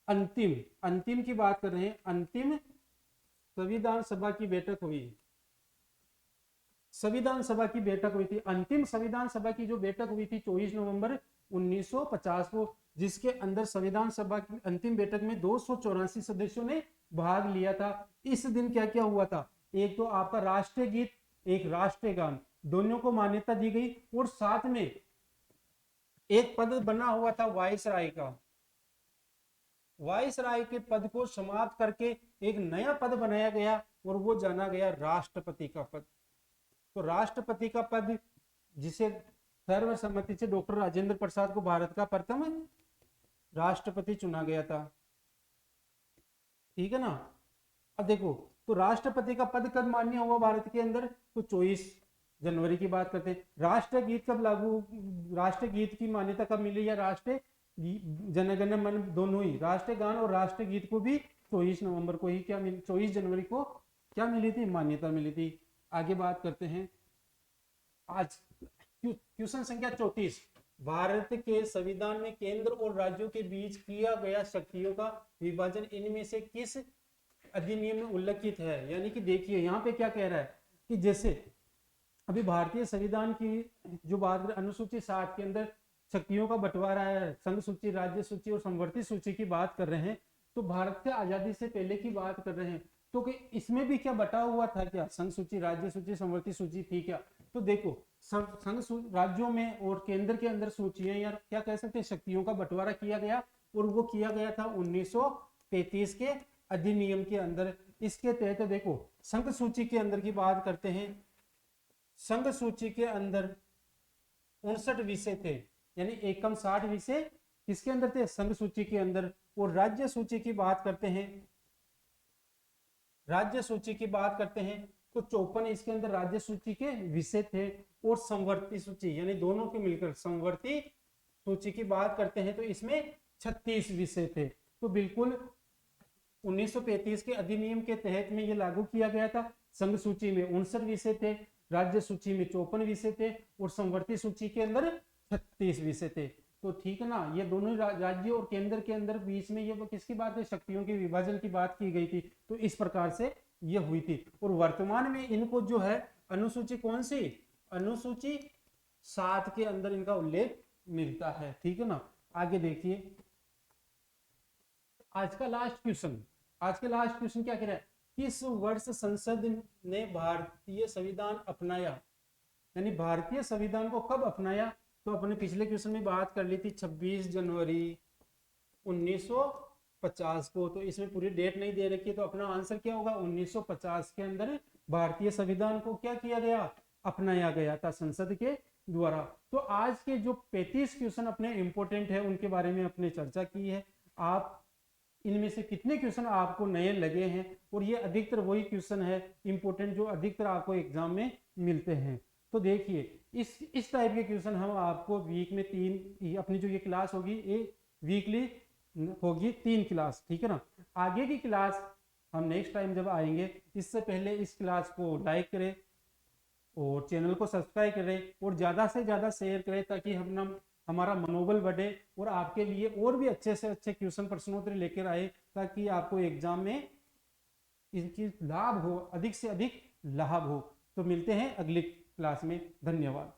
अंतिम की बात कर रहे हैं, अंतिम संविधान सभा की बैठक हुई, संविधान सभा की बैठक हुई थी। अंतिम संविधान सभा की जो बैठक हुई थी 24 नवंबर 1950 को, जिसके अंदर संविधान सभा की अंतिम बैठक में 284 सदस्यों ने भाग लिया था। इस दिन क्या क्या हुआ था, एक तो आपका राष्ट्रीय गीत, एक राष्ट्रीय गान, दोनों को मान्यता दी गई। और साथ में एक पद बना हुआ था वायसराय का, वायसराय के पद को समाप्त करके एक नया पद बनाया गया और वो जाना गया राष्ट्रपति का पद। तो राष्ट्रपति का पद, जिसे सर्वसम्मति से डॉक्टर राजेंद्र प्रसाद को भारत का प्रथम राष्ट्रपति चुना गया था, ठीक है ना। अब देखो, तो राष्ट्रपति का पद कब मान्य हुआ भारत के अंदर, तो 24 जनवरी की बात करते हैं। राष्ट्रीय गीत कब लागू, राष्ट्रीय गीत की मान्यता कब मिली, या राष्ट्रीय जनगण मन दोनों ही, राष्ट्रीय गान और राष्ट्रीय गीत को भी 24 नवंबर को ही क्या 24 जनवरी को क्या मिली थी, मान्यता मिली थी। आगे बात करते हैं, आज क्वेश्चन संख्या 34, भारत के संविधान में केंद्र और राज्यों के बीच किया गया शक्तियों का विभाजन इनमें से किस अधिनियम में उल्लेखित है। यानी कि देखिए यहाँ पे क्या कह रहा है कि जैसे अभी भारतीय संविधान की जो बात अनुसूची 7 के अंदर शक्तियों का बंटवारा है, संघ सूची, राज्य सूची और संवर्ती सूची की बात कर रहे हैं, तो भारत के आजादी से पहले की बात कर रहे हैं, तो कि इसमें भी क्या बटा हुआ था, क्या संघ सूची, राज्य सूची, संवर्ती सूची थी क्या। तो देखो, संघ राज्यों में और केंद्र के अंदर सूचियां या क्या कह सकते हैं शक्तियों का बंटवारा किया गया, और वो किया गया था 1933 के अधिनियम के अंदर। इसके तहत देखो, संघ सूची के अंदर की बात करते हैं, संघ सूची के अंदर 59 विषय थे, यानी एकम 60 विषय किसके अंदर थे, संघ सूची के अंदर। और राज्य सूची की बात करते हैं, राज्य सूची की बात करते हैं तो 54 इसके अंदर राज्य सूची के विषय थे। और संवर्ती सूची यानी दोनों के मिलकर संवर्ती सूची की बात करते हैं तो इसमें 36 विषय थे। तो बिल्कुल 1935 के अधिनियम के तहत में ये लागू किया गया था। संघ सूची में 59 विषय थे, राज्य सूची में 54 विषय थे और संवर्ती सूची के अंदर 36 विषय थे। तो ठीक है ना, ये दोनों राज्य और केंद्र के अंदर बीच में ये किसकी बात है, शक्तियों के विभाजन की बात की गई थी। तो इस प्रकार से ये हुई थी। और वर्तमान में इनको जो है अनुसूची कौन सी, अनुसूची 7 के अंदर इनका उल्लेख मिलता है, ठीक है ना। आगे देखिए, आज का लास्ट क्वेश्चन क्या कह रहा है, किस वर्ष संसद ने भारतीय संविधान अपनाया, यानी भारतीय संविधान को कब अपनाया। तो अपने पिछले क्वेश्चन में बात कर ली थी 26 जनवरी 1950 को, तो इसमें पूरी डेट नहीं दे रखी है, तो अपना आंसर क्या होगा, 1950 के अंदर भारतीय संविधान को क्या किया गया, अपनाया गया था संसद के द्वारा। तो आज के जो 35 क्वेश्चन अपने इंपॉर्टेंट है उनके बारे में अपने चर्चा की है। आप इनमें से कितने क्वेश्चन आपको नए लगे हैं, और ये अधिकतर वही क्वेश्चन है इंपॉर्टेंट जो अधिकतर आपको एग्जाम में मिलते हैं। तो देखिए इस टाइप के क्वेश्चन हम आपको वीक में 3, अपनी जो ये क्लास होगी ये वीकली होगी 3 क्लास, ठीक है ना। आगे की क्लास हम नेक्स्ट टाइम जब आएंगे, इससे पहले इस क्लास को लाइक करें और चैनल को सब्सक्राइब करें और ज़्यादा से ज़्यादा शेयर करें, ताकि हमारा मनोबल बढ़े और आपके लिए और भी अच्छे से अच्छे क्वेश्चन प्रश्नोत्तरी लेकर आए, ताकि आपको एग्जाम में इनकी लाभ हो, अधिक से अधिक लाभ हो। तो मिलते हैं अगली क्लास में, धन्यवाद।